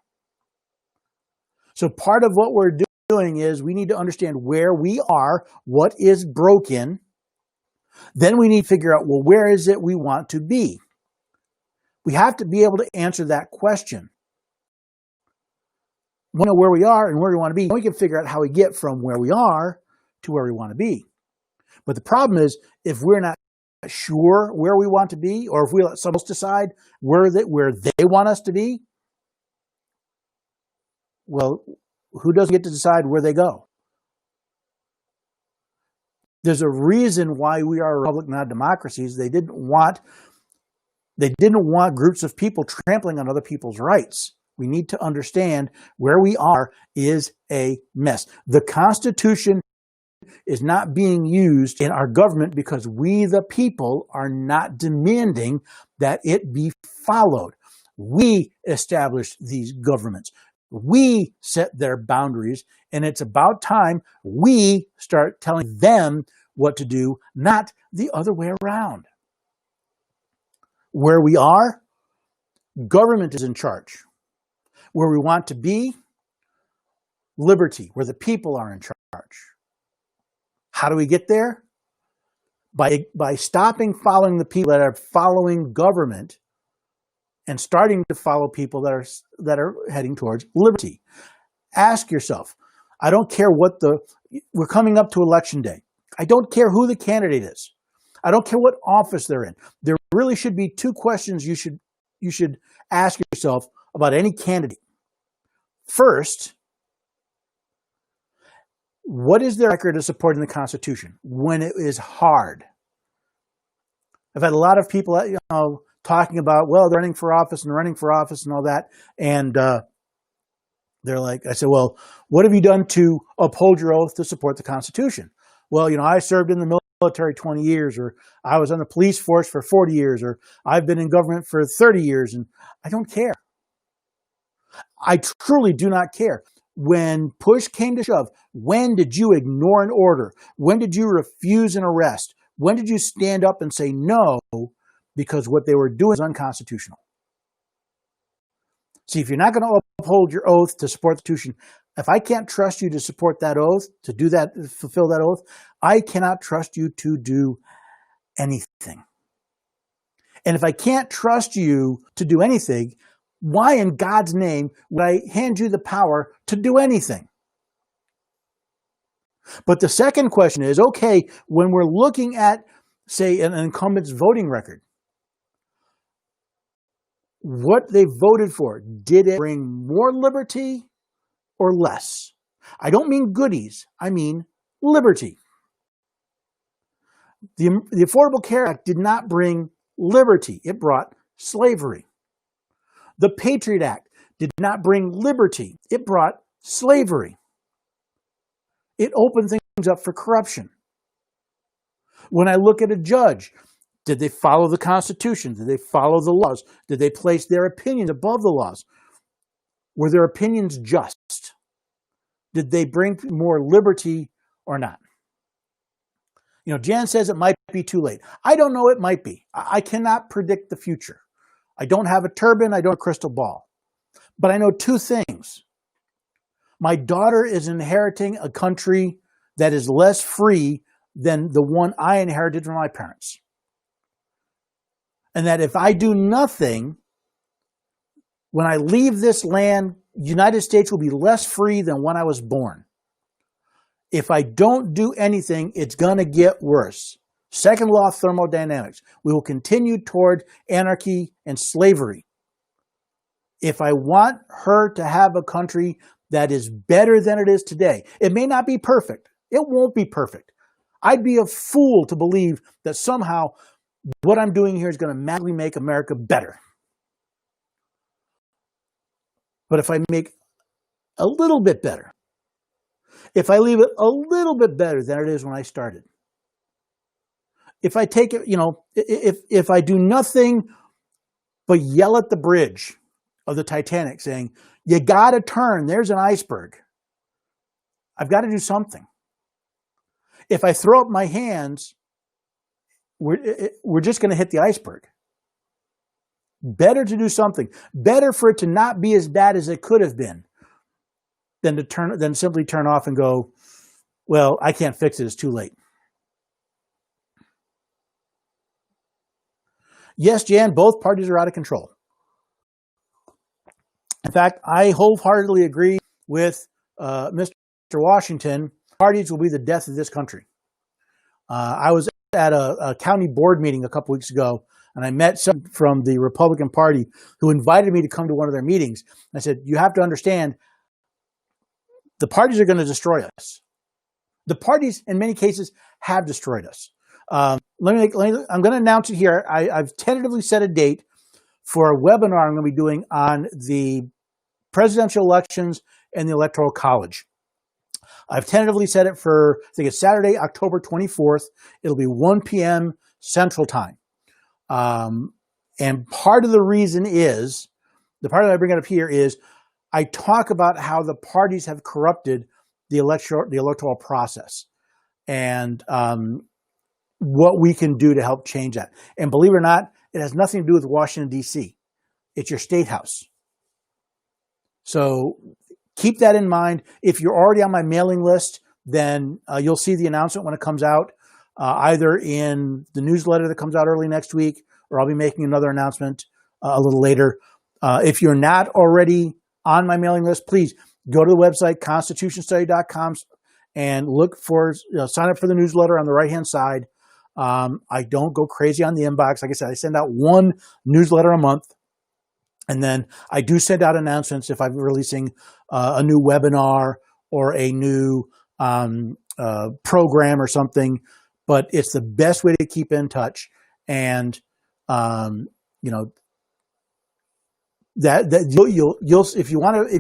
So part of what we're doing is we need to understand where we are, what is broken. Then we need to figure out, well, where is it we want to be? We have to be able to answer that question. We know where we are and where we want to be. We can figure out how we get from where we are to where we want to be. But the problem is, if we're not sure where we want to be, or if we let someone else decide where they want us to be, well, who doesn't get to decide where they go? There's a reason why we are a republic, not democracies. They didn't want groups of people trampling on other people's rights. We need to understand where we are is a mess. The Constitution is not being used in our government because we, the people, are not demanding that it be followed. We established these governments. We set their boundaries, and it's about time we start telling them what to do, not the other way around. Where we are, government is in charge. Where we want to be, liberty, where the people are in charge. How do we get there? By stopping following the people that are following government and starting to follow people that are heading towards liberty. Ask yourself, I don't care we're coming up to election day. I don't care who the candidate is. I don't care what office they're in. There really should be two questions you should ask yourself about any candidate. First, what is their record of supporting the Constitution when it is hard? I've had a lot of people, talking about, well, they're running for office and all that. And they're like, I said, well, what have you done to uphold your oath to support the Constitution? Well, I served in the military 20 years, or I was on the police force for 40 years, or I've been in government for 30 years, and I don't care. I truly do not care. When push came to shove, when did you ignore an order? When did you refuse an arrest? When did you stand up and say no because what they were doing is unconstitutional? See, if you're not going to uphold your oath to support the Constitution, if I can't trust you to support that oath, to do that, fulfill that oath, I cannot trust you to do anything. And if I can't trust you to do anything, why in God's name would I hand you the power to do anything? But the second question is, okay, when we're looking at, say, an incumbent's voting record, what they voted for, did it bring more liberty or less? I don't mean goodies, I mean liberty. The Affordable Care Act did not bring liberty, it brought slavery. The Patriot Act did not bring liberty, it brought slavery. It opened things up for corruption. When I look at a judge, did they follow the Constitution? Did they follow the laws? Did they place their opinions above the laws? Were their opinions just? Did they bring more liberty or not? Jan says it might be too late. I don't know, it might be. I cannot predict the future. I don't have a turban, I don't have a crystal ball. But I know two things. My daughter is inheriting a country that is less free than the one I inherited from my parents. And that if I do nothing, when I leave this land, the United States will be less free than when I was born. If I don't do anything, it's going to get worse. Second law of thermodynamics. We will continue toward anarchy and slavery. If I want her to have a country that is better than it is today, it may not be perfect. It won't be perfect. I'd be a fool to believe that somehow what I'm doing here is going to magically make America better. But if I make a little bit better, if I leave it a little bit better than it is when I started, if I take it, if I do nothing but yell at the bridge of the Titanic saying, you got to turn, there's an iceberg. I've got to do something. If I throw up my hands, we're just going to hit the iceberg. Better to do something. Better for it to not be as bad as it could have been than simply turn off and go, well, I can't fix it, it's too late. Yes, Jan, both parties are out of control. In fact, I wholeheartedly agree with Mr. Washington, parties will be the death of this country. I was at a county board meeting a couple weeks ago, and I met some from the Republican Party who invited me to come to one of their meetings. I said, you have to understand, the parties are going to destroy us. The parties, in many cases, have destroyed us. I'm going to announce it here. I've tentatively set a date for a webinar I'm going to be doing on the presidential elections and the Electoral College. I've tentatively set it for, I think it's Saturday, October 24th. It'll be 1 p.m. Central Time. And part of the reason is, the part that I bring it up here is, I talk about how the parties have corrupted the electoral process and what we can do to help change that. And believe it or not, it has nothing to do with Washington, D.C. It's your state house. So keep that in mind. If you're already on my mailing list, then you'll see the announcement when it comes out, either in the newsletter that comes out early next week, or I'll be making another announcement a little later. If you're not already on my mailing list, please go to the website, constitutionstudy.com, and look for, sign up for the newsletter on the right-hand side. I don't go crazy on the inbox. Like I said, I send out one newsletter a month. And then I do send out announcements if I'm releasing a new webinar or a new program or something. But it's the best way to keep in touch. And you'll if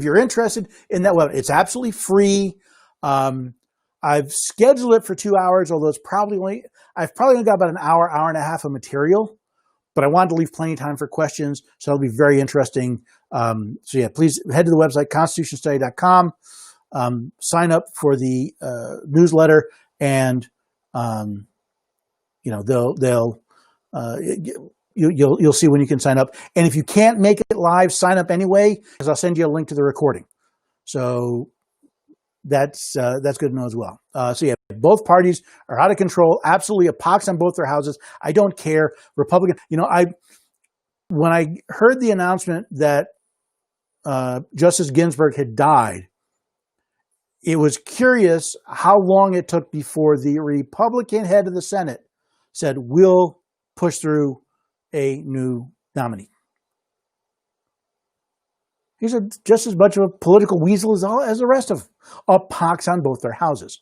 you're interested in that webinar, it's absolutely free. I've scheduled it for 2 hours, although I've probably only got about an hour, hour and a half of material. But I wanted to leave plenty of time for questions, so it'll be very interesting. So yeah, please head to the website, constitutionstudy.com, sign up for the newsletter, and you'll see when you can sign up. And if you can't make it live, sign up anyway, because I'll send you a link to the recording. So that's good to know as well. So yeah, both parties are out of control. Absolutely a pox on both their houses. I don't care. Republican, when I heard the announcement that Justice Ginsburg had died, it was curious how long it took before the Republican head of the Senate said, we'll push through a new nominee. He's just as much of a political weasel as the rest of them. A pox on both their houses.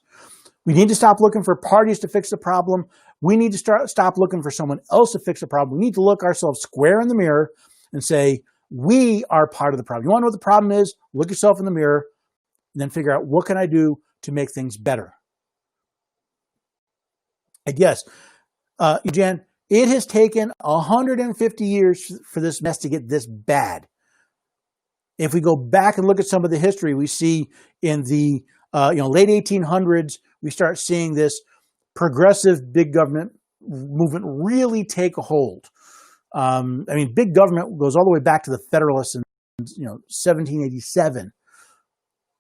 We need to stop looking for parties to fix the problem. We need to stop looking for someone else to fix the problem. We need to look ourselves square in the mirror and say, we are part of the problem. You want to know what the problem is? Look yourself in the mirror and then figure out, what can I do to make things better? And yes, Jen, it has taken 150 years for this mess to get this bad. If we go back and look at some of the history, we see in the late 1800s, we start seeing this progressive big government movement really take a hold. Big government goes all the way back to the Federalists in 1787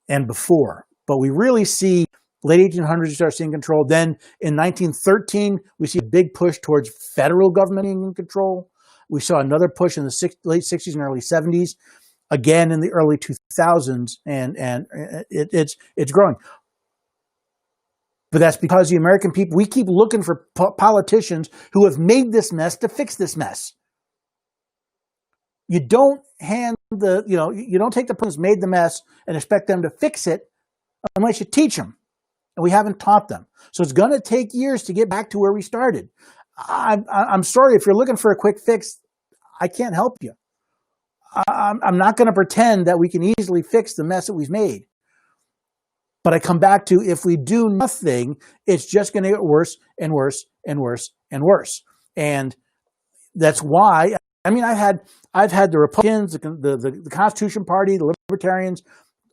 and before. But we really see late 1800s, you start seeing control. Then in 1913, we see a big push towards federal government being in control. We saw another push in the late 60s and early 70s. Again in the early 2000s, and it's growing. But that's because the American people, we keep looking for politicians who have made this mess to fix this mess. You don't you don't take the person who's made the mess and expect them to fix it unless you teach them. And we haven't taught them. So it's going to take years to get back to where we started. I'm sorry, if you're looking for a quick fix, I can't help you. I'm not going to pretend that we can easily fix the mess that we've made. But I come back to, if we do nothing, it's just going to get worse and worse and worse and worse. And that's why, I've had the Republicans, the Constitution Party, the Libertarians,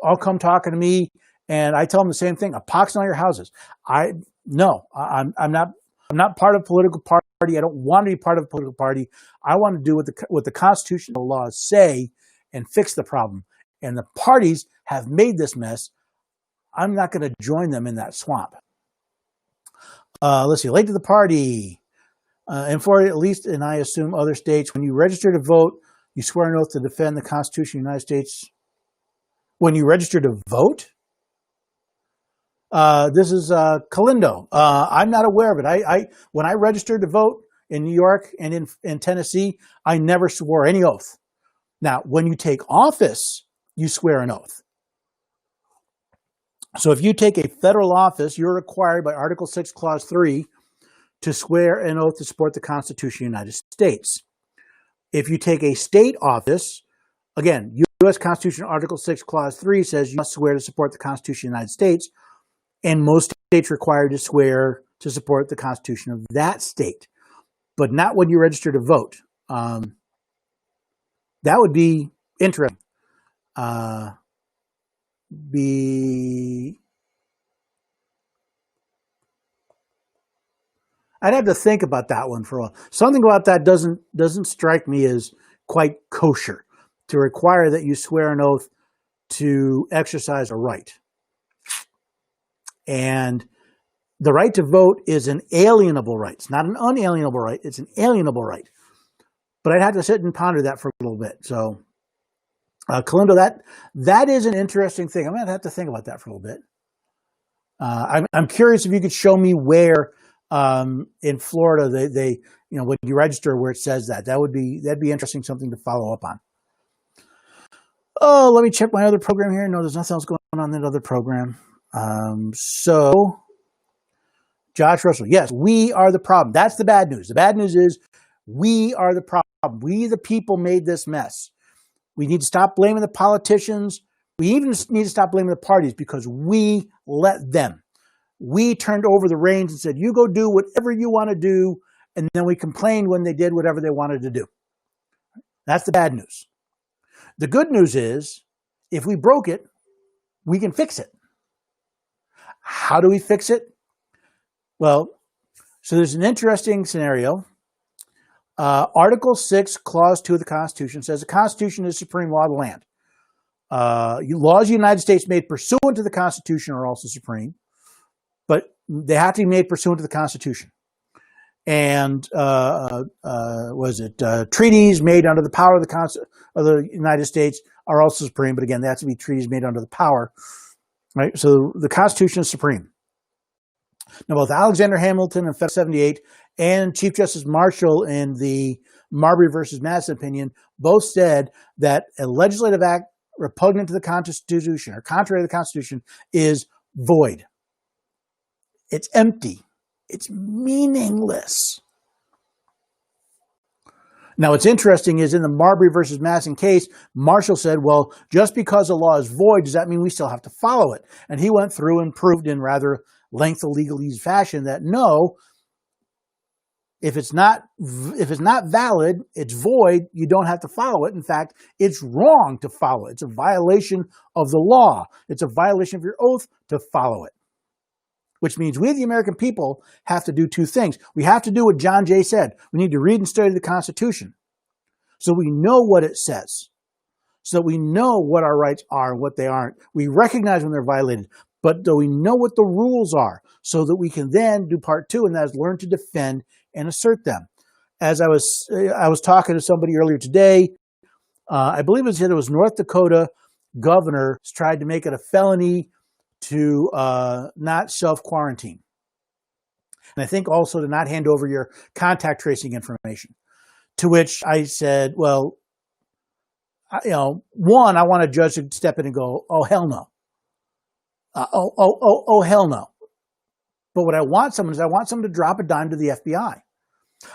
all come talking to me, and I tell them the same thing: a pox on your houses. I'm not part of a political party. I don't want to be part of a political party. I want to do what the constitutional laws say and fix the problem. And the parties have made this mess. I'm not going to join them in that swamp. Let's see, late to the party. And for at least, and I assume other states, when you register to vote, you swear an oath to defend the Constitution of the United States. When you register to vote? This is Calindo. I'm not aware of it. When I registered to vote in New York and in Tennessee, I never swore any oath. Now, when you take office, you swear an oath. So if you take a federal office, you're required by Article 6, Clause 3 to swear an oath to support the Constitution of the United States. If you take a state office, again, U.S. Constitution Article 6, Clause 3 says you must swear to support the Constitution of the United States, and most states require you to swear to support the Constitution of that state, but not when you register to vote. That would be interesting. I'd have to think about that one for a while. Something about that doesn't strike me as quite kosher, to require that you swear an oath to exercise a right. And the right to vote is an alienable right. It's not an unalienable right. It's an alienable right. But I'd have to sit and ponder that for a little bit. So, Calindo, that is an interesting thing. I'm going to have to think about that for a little bit. I'm curious if you could show me where in Florida they when you register where it says that'd be interesting, something to follow up on. Oh, let me check my other program here. No, there's nothing else going on in that other program. So, Josh Russell, yes, we are the problem. That's the bad news. The bad news is we are the problem. We, the people, made this mess. We need to stop blaming the politicians. We even need to stop blaming the parties because we let them. We turned over the reins and said, you go do whatever you want to do. And then we complained when they did whatever they wanted to do. That's the bad news. The good news is if we broke it, we can fix it. How do we fix it? Well, so there's an interesting scenario. Article 6, Clause 2 of the Constitution says the Constitution is supreme law of the land. Laws of the United States made pursuant to the Constitution are also supreme, but they have to be made pursuant to the Constitution. And treaties made under the power of the United States are also supreme, but again, they have to be treaties made under the power, right? So the Constitution is supreme. Now, both Alexander Hamilton in Federal 78 and Chief Justice Marshall in the Marbury versus Madison opinion both said that a legislative act repugnant to the Constitution or contrary to the Constitution is void. It's empty. It's meaningless. Now, what's interesting is in the Marbury versus Madison case, Marshall said, well, just because a law is void, does that mean we still have to follow it? And he went through and proved in rather lengthy legalese fashion that no, if it's not valid, it's void, you don't have to follow it. In fact, it's wrong to follow it. It's a violation of the law. It's a violation of your oath to follow it. Which means we, the American people, have to do two things. We have to do what John Jay said. We need to read and study the Constitution so we know what it says, so that we know what our rights are and what they aren't. We recognize when they're violated, but do we know what the rules are so that we can then do part two, and that is learn to defend and assert them. As I was talking to somebody earlier today, I believe it was North Dakota governor tried to make it a felony to not self-quarantine. And I think also to not hand over your contact tracing information. To which I said, well, one, I want a judge to step in and go, oh, hell no. Hell no. But what I want someone to drop a dime to the FBI.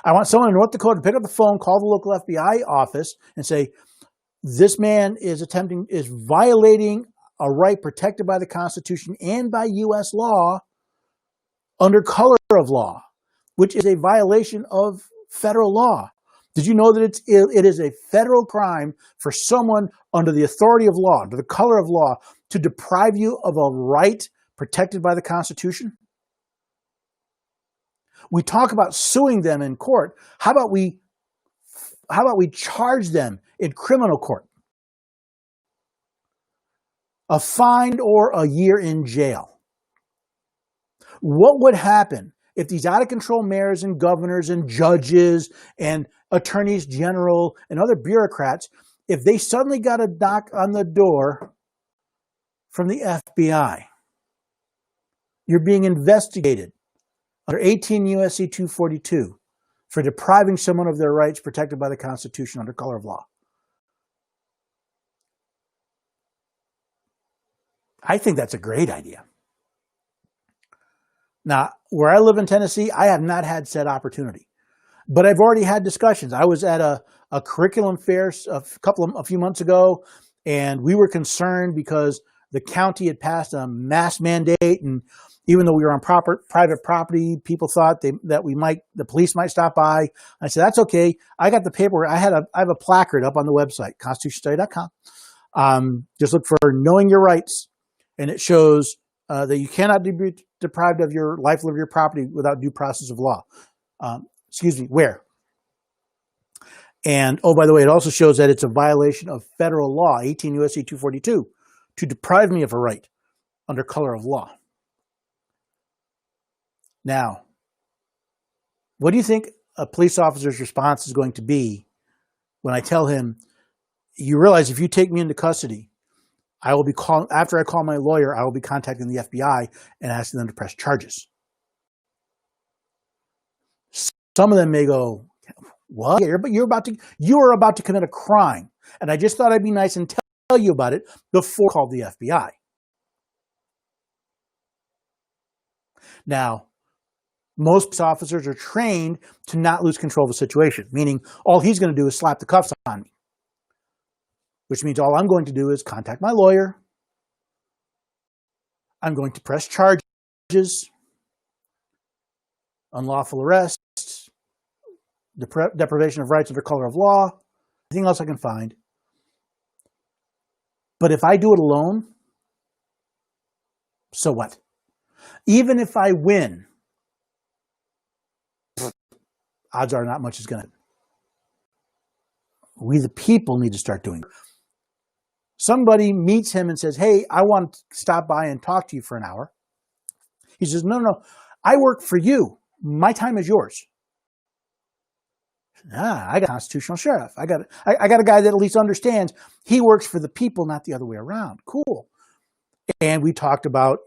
I want someone in North Dakota to pick up the phone, call the local FBI office and say, this man is violating a right protected by the Constitution and by U.S. law under color of law, which is a violation of federal law. Did you know that it is a federal crime for someone under the authority of law, under the color of law, to deprive you of a right protected by the Constitution? We talk about suing them in court. How about we charge them in criminal court? A fine or a year in jail. What would happen if these out-of-control mayors and governors and judges and attorneys general and other bureaucrats, if they suddenly got a knock on the door from the FBI. You're being investigated under 18 U.S.C. 242 for depriving someone of their rights protected by the Constitution under color of law. I think that's a great idea. Now, where I live in Tennessee, I have not had said opportunity, but I've already had discussions. I was at a curriculum fair a few months ago, and we were concerned because the county had passed a mask mandate, and even though we were on private property, people thought that the police might stop by. I said, that's okay. I got the paperwork. I have a placard up on the website, constitutionstudy.com. Just look for Knowing Your Rights, and it shows that you cannot be deprived of your life, liberty, or property without due process of law. Where? And, oh, by the way, it also shows that it's a violation of federal law, 18 U.S.C. 242, to deprive me of a right under color of law. Now, what do you think a police officer's response is going to be when I tell him, you realize if you take me into custody, I will be after I call my lawyer, I will be contacting the FBI and asking them to press charges. Some of them may go, what? You are about to commit a crime. And I just thought I'd be nice and tell you about it before I called the FBI. Now, most officers are trained to not lose control of the situation, meaning all he's going to do is slap the cuffs on me, which means all I'm going to do is contact my lawyer. I'm going to press charges, unlawful arrest, deprivation of rights under color of law, anything else I can find. But if I do it alone, so what? Even if I win, odds are not much is going to happen. We, the people, need to start doing it. Somebody meets him and says, hey, I want to stop by and talk to you for an hour. He says, no, I work for you. My time is yours. I got a constitutional sheriff. I got a guy that at least understands he works for the people, not the other way around. Cool. And we talked about,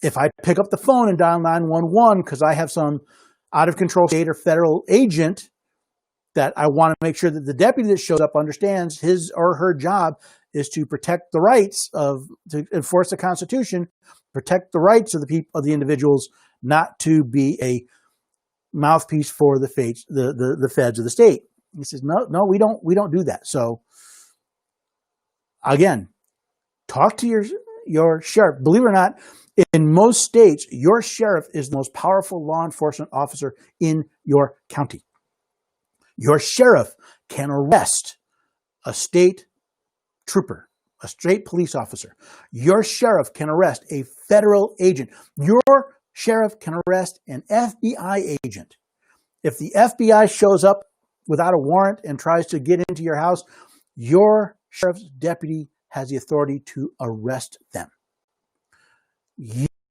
if I pick up the phone and dial 911 because I have some out of control state or federal agent that I want to make sure that the deputy that shows up understands his or her job is to protect the rights to enforce the Constitution, protect the rights of the people, of the individuals, not to be a mouthpiece for the feds of the state. He says, no, we don't do that. So again, talk to your sheriff. Believe it or not, in most states, your sheriff is the most powerful law enforcement officer in your county. Your sheriff can arrest a state trooper, a state police officer. Your sheriff can arrest a federal agent. Your sheriff can arrest an FBI agent. If the FBI shows up without a warrant and tries to get into your house, your sheriff's deputy has the authority to arrest them.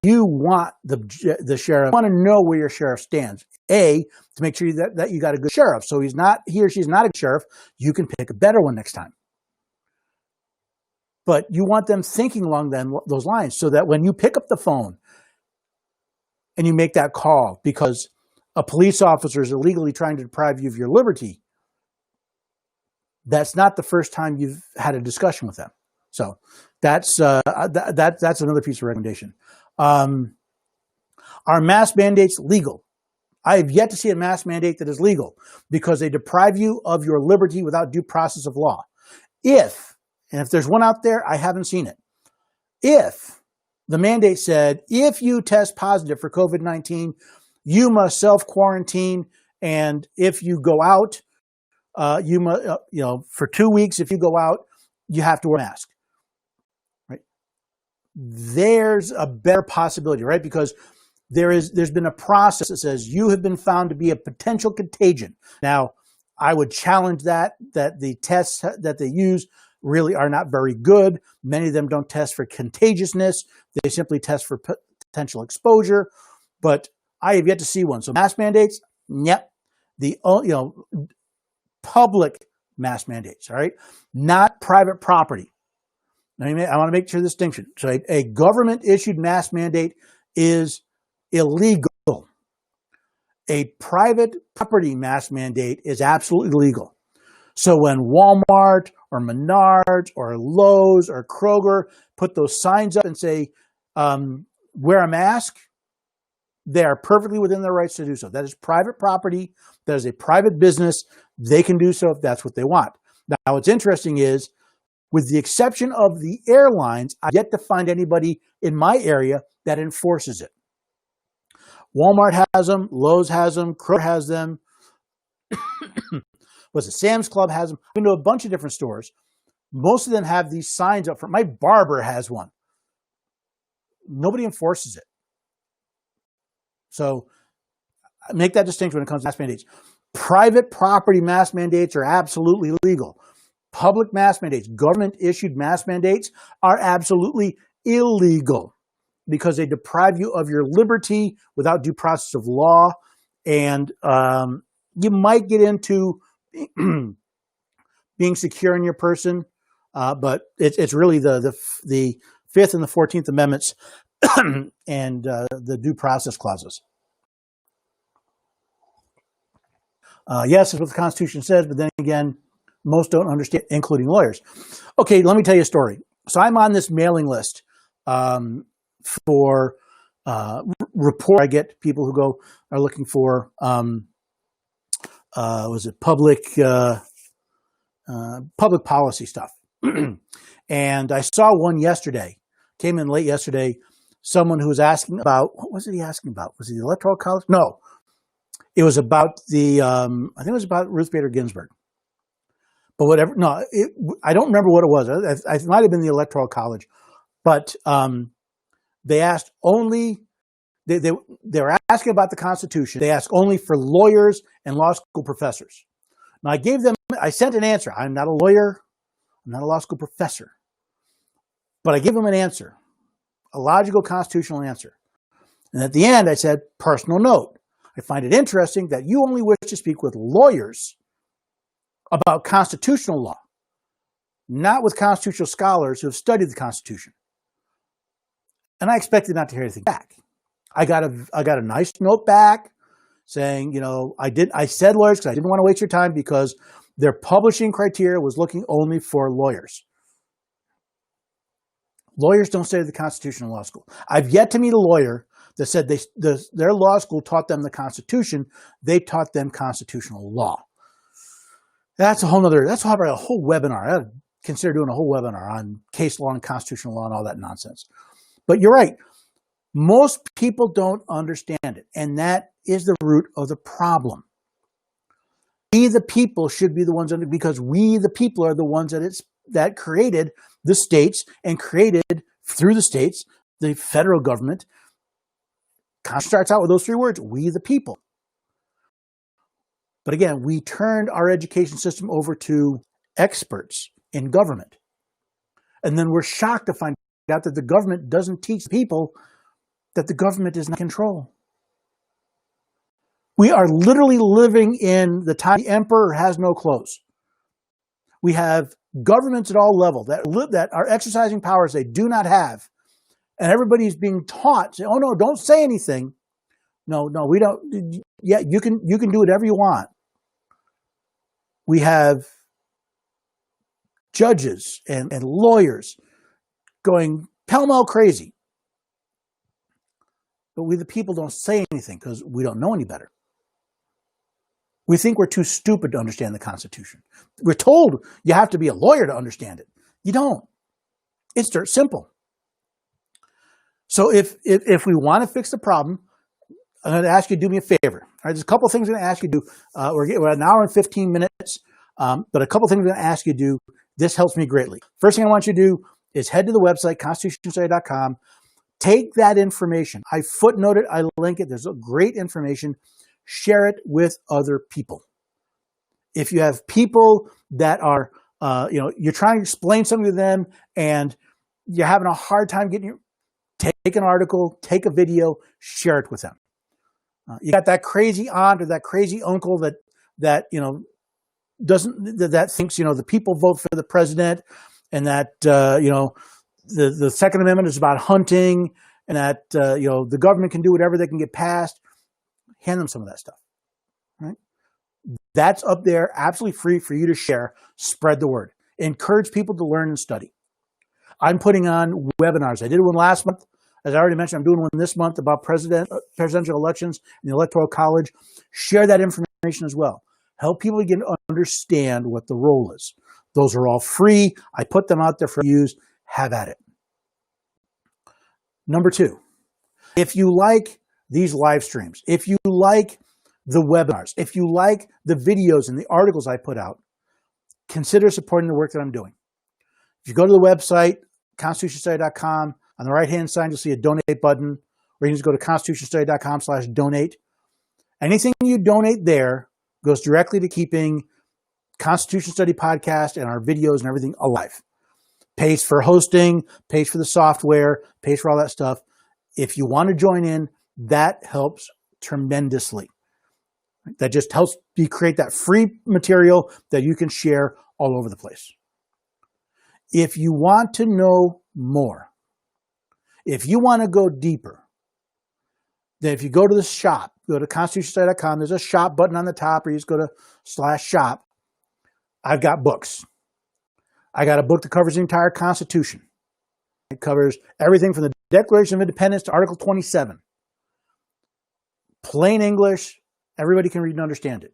You want the sheriff, you want to know where your sheriff stands. To make sure that you got a good sheriff. So he or she's not a good sheriff, you can pick a better one next time. But you want them thinking along those lines so that when you pick up the phone and you make that call because a police officer is illegally trying to deprive you of your liberty, that's not the first time you've had a discussion with them. So that's another piece of recommendation. Are mask mandates legal? I have yet to see a mask mandate that is legal because they deprive you of your liberty without due process of law. If there's one out there, I haven't seen it. If the mandate said, if you test positive for COVID-19, you must self-quarantine, and if you go out, you must, for 2 weeks, if you go out, you have to wear a mask. Right? There's a better possibility, right? Because there's been a process that says you have been found to be a potential contagion. Now, I would challenge that the tests that they use really are not very good. Many of them don't test for contagiousness. They simply test for potential exposure. But I have yet to see one. So mask mandates, yep. Public mask mandates, all right? Not private property. Now, I want to make sure the distinction. So a government-issued mask mandate is illegal. A private property mask mandate is absolutely legal. So when Walmart or Menards or Lowe's or Kroger put those signs up and say, wear a mask, they are perfectly within their rights to do so. That is private property. That is a private business. They can do so if that's what they want. Now, what's interesting is, with the exception of the airlines, I've yet to find anybody in my area that enforces it. Walmart has them, Lowe's has them, Kroger has them. Sam's Club has them. I've been to a bunch of different stores. Most of them have these signs up front. My barber has one. Nobody enforces it. So make that distinction when it comes to mask mandates. Private property mask mandates are absolutely legal. Public mask mandates, government-issued mask mandates are absolutely illegal because they deprive you of your liberty without due process of law. And you might get into being secure in your person, but it's really the Fifth and the 14th Amendments and the due process clauses. Yes, that's what the Constitution says, but then again, most don't understand, including lawyers. Okay, let me tell you a story. So I'm on this mailing list for report. I get people who are looking for public policy stuff. And I saw one yesterday, came in late yesterday, someone who was asking about, what was it he asking about? Was it the Electoral College? No, it was about I think it was about Ruth Bader Ginsburg. But whatever, no, I don't remember what it was. It might have been the Electoral College, but they asked only, they were asking about the Constitution. They asked only for lawyers and law school professors. Now I sent an answer. I'm not a lawyer. I'm not a law school professor. But I gave them an answer, a logical constitutional answer. And at the end, I said, personal note. I find it interesting that you only wish to speak with lawyers about constitutional law, not with constitutional scholars who have studied the Constitution. And I expected not to hear anything back. I got a nice note back saying, I said lawyers because I didn't want to waste your time because their publishing criteria was looking only for lawyers. Lawyers don't study the Constitution in law school. I've yet to meet a lawyer that said their law school taught them the Constitution. They taught them constitutional law. That's probably a whole webinar. I'd consider doing a whole webinar on case law and constitutional law and all that nonsense. But you're right. Most people don't understand it. And that is the root of the problem. We, the people, should be the ones because we, the people, are the ones that created the states and created, through the states, the federal government. Constitution starts out with those three words, we, the people. But again, we turned our education system over to experts in government. And then we're shocked to find out that the government doesn't teach people that the government is not in control. We are literally living in the time the emperor has no clothes. We have governments at all levels that are exercising powers they do not have. And everybody's being taught, say, oh no, don't say anything. No, we don't. Yeah, you can do whatever you want. We have judges and lawyers going pell-mell crazy. But we, the people, don't say anything because we don't know any better. We think we're too stupid to understand the Constitution. We're told you have to be a lawyer to understand it. You don't. It's dirt simple. So if we want to fix the problem, I'm going to ask you to do me a favor. All right, there's a couple of things I'm going to ask you to do. We're at an hour and 15 minutes, but a couple of things I'm going to ask you to do. This helps me greatly. First thing I want you to do is head to the website, constitutionstudy.com. Take that information. I footnote it. I link it. There's great information. Share it with other people. If you have people that are, you're trying to explain something to them and you're having a hard time take an article, take a video, share it with them. You got that crazy aunt or that crazy uncle that thinks, the people vote for the president and that, the Second Amendment is about hunting, and that, the government can do whatever they can get passed. Hand them some of that stuff, right? That's up there, absolutely free for you to share. Spread the word. Encourage people to learn and study. I'm putting on webinars. I did one last month. As I already mentioned, I'm doing one this month about presidential elections and the Electoral College. Share that information as well. Help people begin to understand what the role is. Those are all free. I put them out there for use. Have at it. Number 2, if you like these live streams, if you like the webinars, if you like the videos and the articles I put out, consider supporting the work that I'm doing. If you go to the website, constitutionstudy.com, on the right-hand side, you'll see a donate button, or you can just go to constitutionstudy.com/donate. Anything you donate there goes directly to keeping Constitution Study Podcast and our videos and everything alive. Pays for hosting, pays for the software, pays for all that stuff. If you want to join in, that helps tremendously. That just helps you create that free material that you can share all over the place. If you want to know more, if you want to go deeper, then if you go to the shop, go to constitutionstudy.com, there's a shop button on the top, or you just go to /shop. I've got books. I got a book that covers the entire Constitution. It covers everything from the Declaration of Independence to Article 27. Plain English, everybody can read and understand it.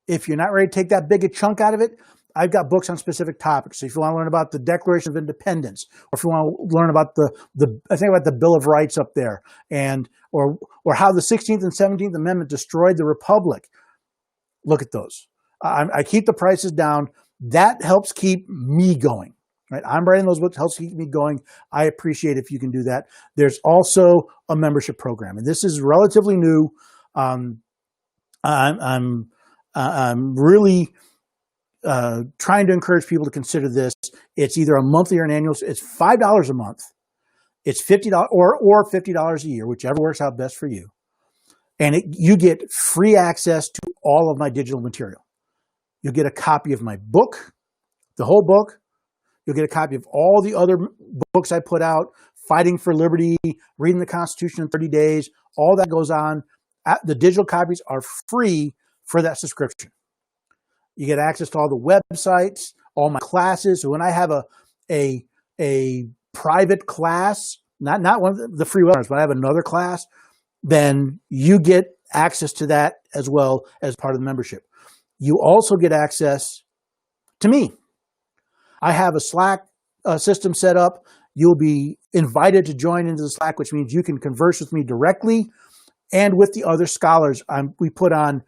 If you're not ready to take that big a chunk out of it, I've got books on specific topics. So if you want to learn about the Declaration of Independence, or if you want to learn about I think about the Bill of Rights up there, and or how the 16th and 17th Amendment destroyed the Republic, look at those. I keep the prices down. That helps keep me going. Right? I'm writing those books, helps keep me going. I appreciate if you can do that. There's also a membership program, and this is relatively new. I'm really trying to encourage people to consider this. It's either a monthly or an annual. It's $5 a month. It's $50 or $50 a year, whichever works out best for you. And you get free access to all of my digital material. You'll get a copy of my book, the whole book. You'll get a copy of all the other books I put out, Fighting for Liberty, Reading the Constitution in 30 Days. All that goes on. The digital copies are free for that subscription. You get access to all the websites, all my classes. So when I have a private class, not one of the free webinars, but I have another class, then you get access to that as well as part of the membership. You also get access to me. I have a Slack system set up. You'll be invited to join into the Slack, which means you can converse with me directly and with the other scholars. We put on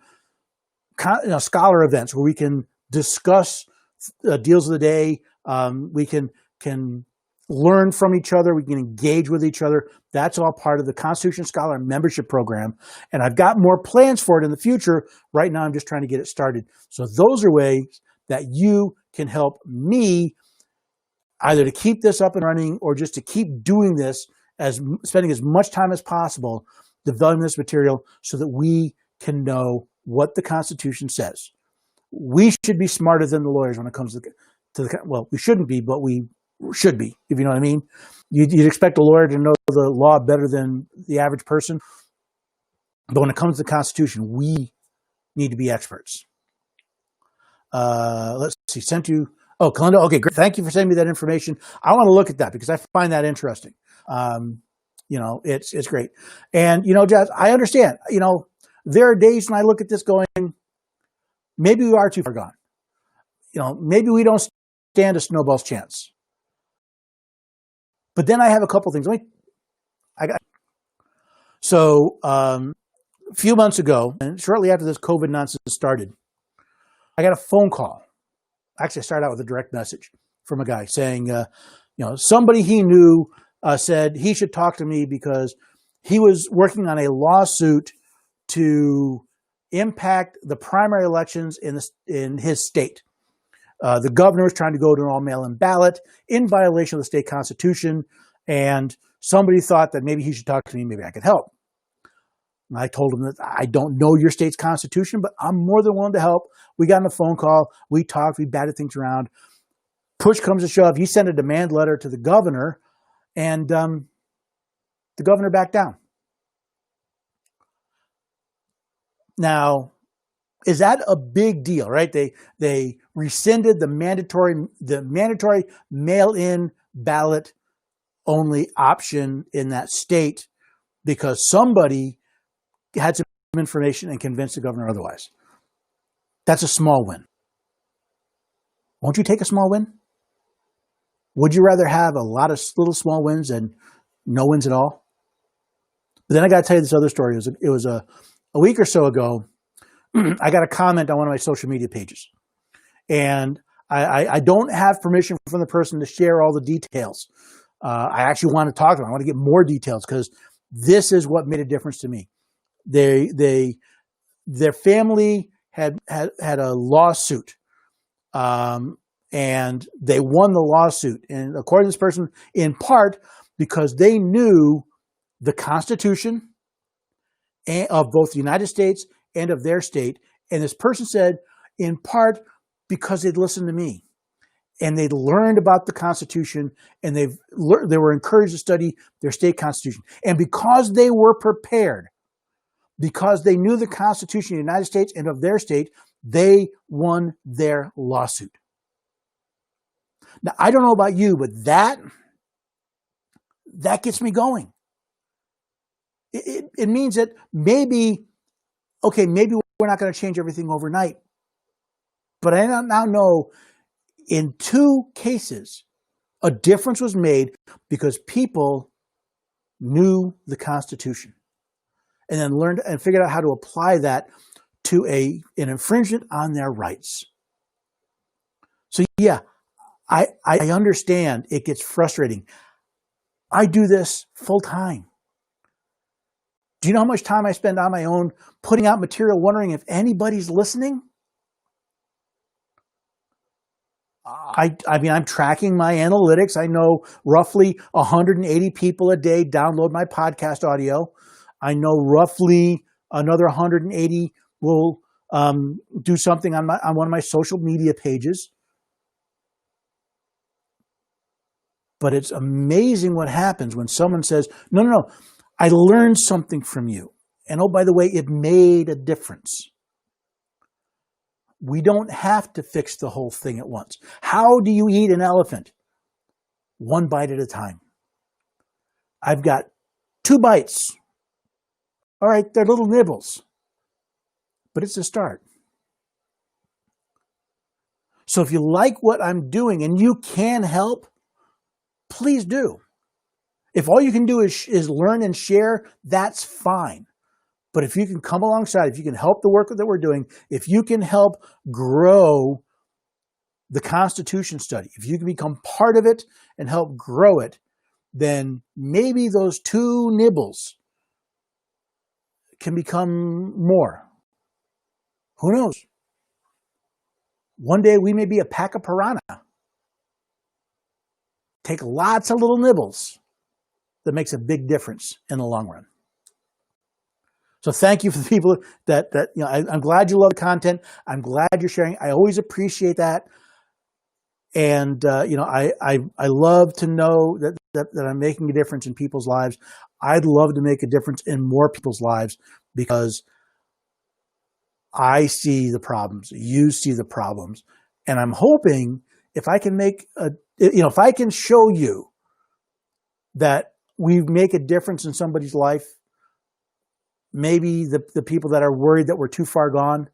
scholar events where we can discuss deals of the day. We can learn from each other. We can engage with each other. That's all part of the Constitution Scholar membership program. And I've got more plans for it in the future. Right now, I'm just trying to get it started. So those are ways that you can help me either to keep this up and running or just to keep doing this, spending as much time as possible developing this material so that we can know what the Constitution says. We should be smarter than the lawyers when it comes to well, we shouldn't be, but we should be, if you know what I mean. You'd expect a lawyer to know the law better than the average person. But when it comes to the Constitution, we need to be experts. Let's see, sent you. Oh, Kalinda, okay, great. Thank you for sending me that information. I want to look at that because I find that interesting. It's great. And, Jazz, I understand, there are days when I look at this going, maybe we are too far gone. Maybe we don't stand a snowball's chance. But then I have a couple things. A few months ago, and shortly after this COVID nonsense started, I got a phone call. Actually, I started out with a direct message from a guy saying, somebody he knew said he should talk to me because he was working on a lawsuit to impact the primary elections in his state. The governor was trying to go to an all mail-in ballot in violation of the state constitution, and somebody thought that maybe he should talk to me, maybe I could help. And I told him that I don't know your state's constitution, but I'm more than willing to help. We got on a phone call, we talked, we batted things around. push comes to shove, he sent a demand letter to the governor, and the governor backed down. Now, is that a big deal, right? They rescinded the mandatory mail-in ballot only option in that state because somebody had some information and convinced the governor otherwise. That's a small win. Won't you take a small win? Would you rather have a lot of little small wins than no wins at all? But then I got to tell you this other story. It was a week or so ago. I got a comment on one of my social media pages, and I don't have permission from the person to share all the details. I actually want to talk to them. I want to get more details because this is what made a difference to me. Their family had a lawsuit, and they won the lawsuit. And according to this person, in part because they knew the Constitution of both the United States and of their state. And this person said, in part because they'd listened to me and they'd learned about the Constitution and they were encouraged to study their state constitution. And because they were prepared, because they knew the Constitution of the United States and of their state, they won their lawsuit. Now, I don't know about you, but that gets me going. It means that maybe we're not going to change everything overnight. But I now know in 2 cases, a difference was made because people knew the Constitution and then learned and figured out how to apply that to an infringement on their rights. So yeah, I understand it gets frustrating. I do this full time. Do you know how much time I spend on my own putting out material, wondering if anybody's listening? I mean, I'm tracking my analytics. I know roughly 180 people a day download my podcast audio. I know roughly another 180 will do something on one of my social media pages. But it's amazing what happens when someone says, no, I learned something from you. And oh, by the way, it made a difference. We don't have to fix the whole thing at once. How do you eat an elephant? 1 bite at a time. I've got 2 bites. All right, they're little nibbles, but it's a start. So if you like what I'm doing and you can help, please do. If all you can do is learn and share, that's fine. But if you can come alongside, if you can help the work that we're doing, if you can help grow the Constitution study, if you can become part of it and help grow it, then maybe those 2 nibbles can become more. Who knows? One day we may be a pack of piranha. Take lots of little nibbles that makes a big difference in the long run. So thank you for the people that I'm glad you love the content. I'm glad you're sharing. I always appreciate that. And, I love to know that I'm making a difference in people's lives. I'd love to make a difference in more people's lives because I see the problems. You see the problems. And I'm hoping if I can if I can show you that we make a difference in somebody's life, maybe the people that are worried that we're too far gone,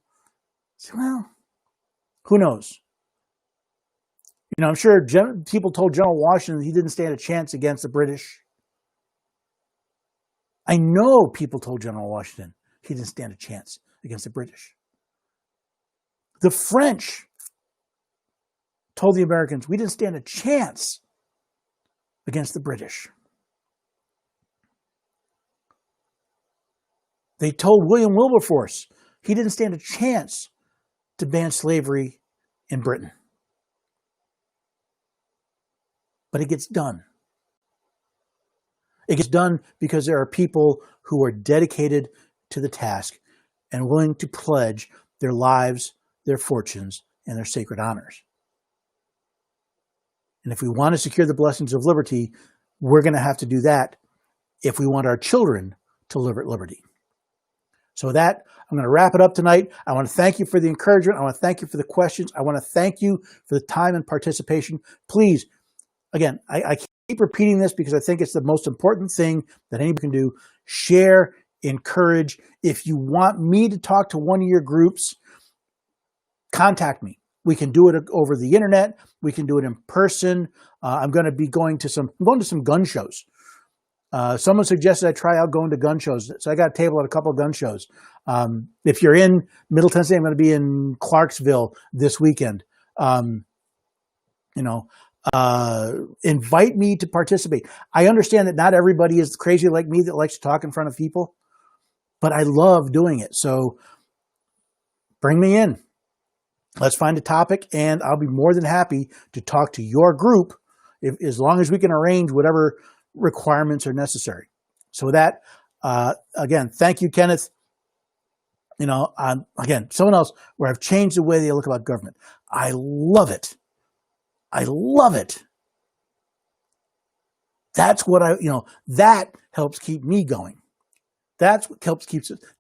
say, well, who knows? I'm sure people told General Washington he didn't stand a chance against the British. I know people told General Washington he didn't stand a chance against the British. The French told the Americans we didn't stand a chance against the British. They told William Wilberforce he didn't stand a chance to ban slavery in Britain. But it gets done. It gets done because there are people who are dedicated to the task and willing to pledge their lives, their fortunes, and their sacred honors. And if we want to secure the blessings of liberty, we're going to have to do that if we want our children to live at liberty. So with that, I'm going to wrap it up tonight. I want to thank you for the encouragement. I want to thank you for the questions. I want to thank you for the time and participation. Please, again, I keep repeating this because I think it's the most important thing that anybody can do. Share, encourage. If you want me to talk to one of your groups, contact me. We can do it over the internet. We can do it in person. I'm going to be going to some gun shows. Someone suggested I try out going to gun shows. So I got a table at a couple of gun shows. If you're in Middle Tennessee, I'm going to be in Clarksville this weekend. Invite me to participate. I understand that not everybody is crazy like me that likes to talk in front of people, but I love doing it. So bring me in. Let's find a topic, and I'll be more than happy to talk to your group as long as we can arrange whatever requirements are necessary. So with that, again, thank you, Kenneth. Again, someone else where I've changed the way they look about government. I love it. I love it. That's what that helps keep me going. That's what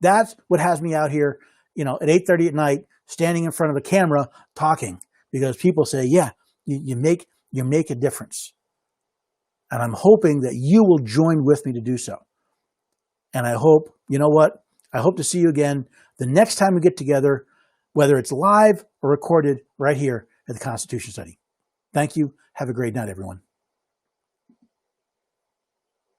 that's what has me out here, at 8:30 at night, standing in front of a camera talking, because people say, yeah, you make a difference. And I'm hoping that you will join with me to do so. And I hope, I hope to see you again the next time we get together, whether it's live or recorded right here at the Constitution Study. Thank you. Have a great night, everyone.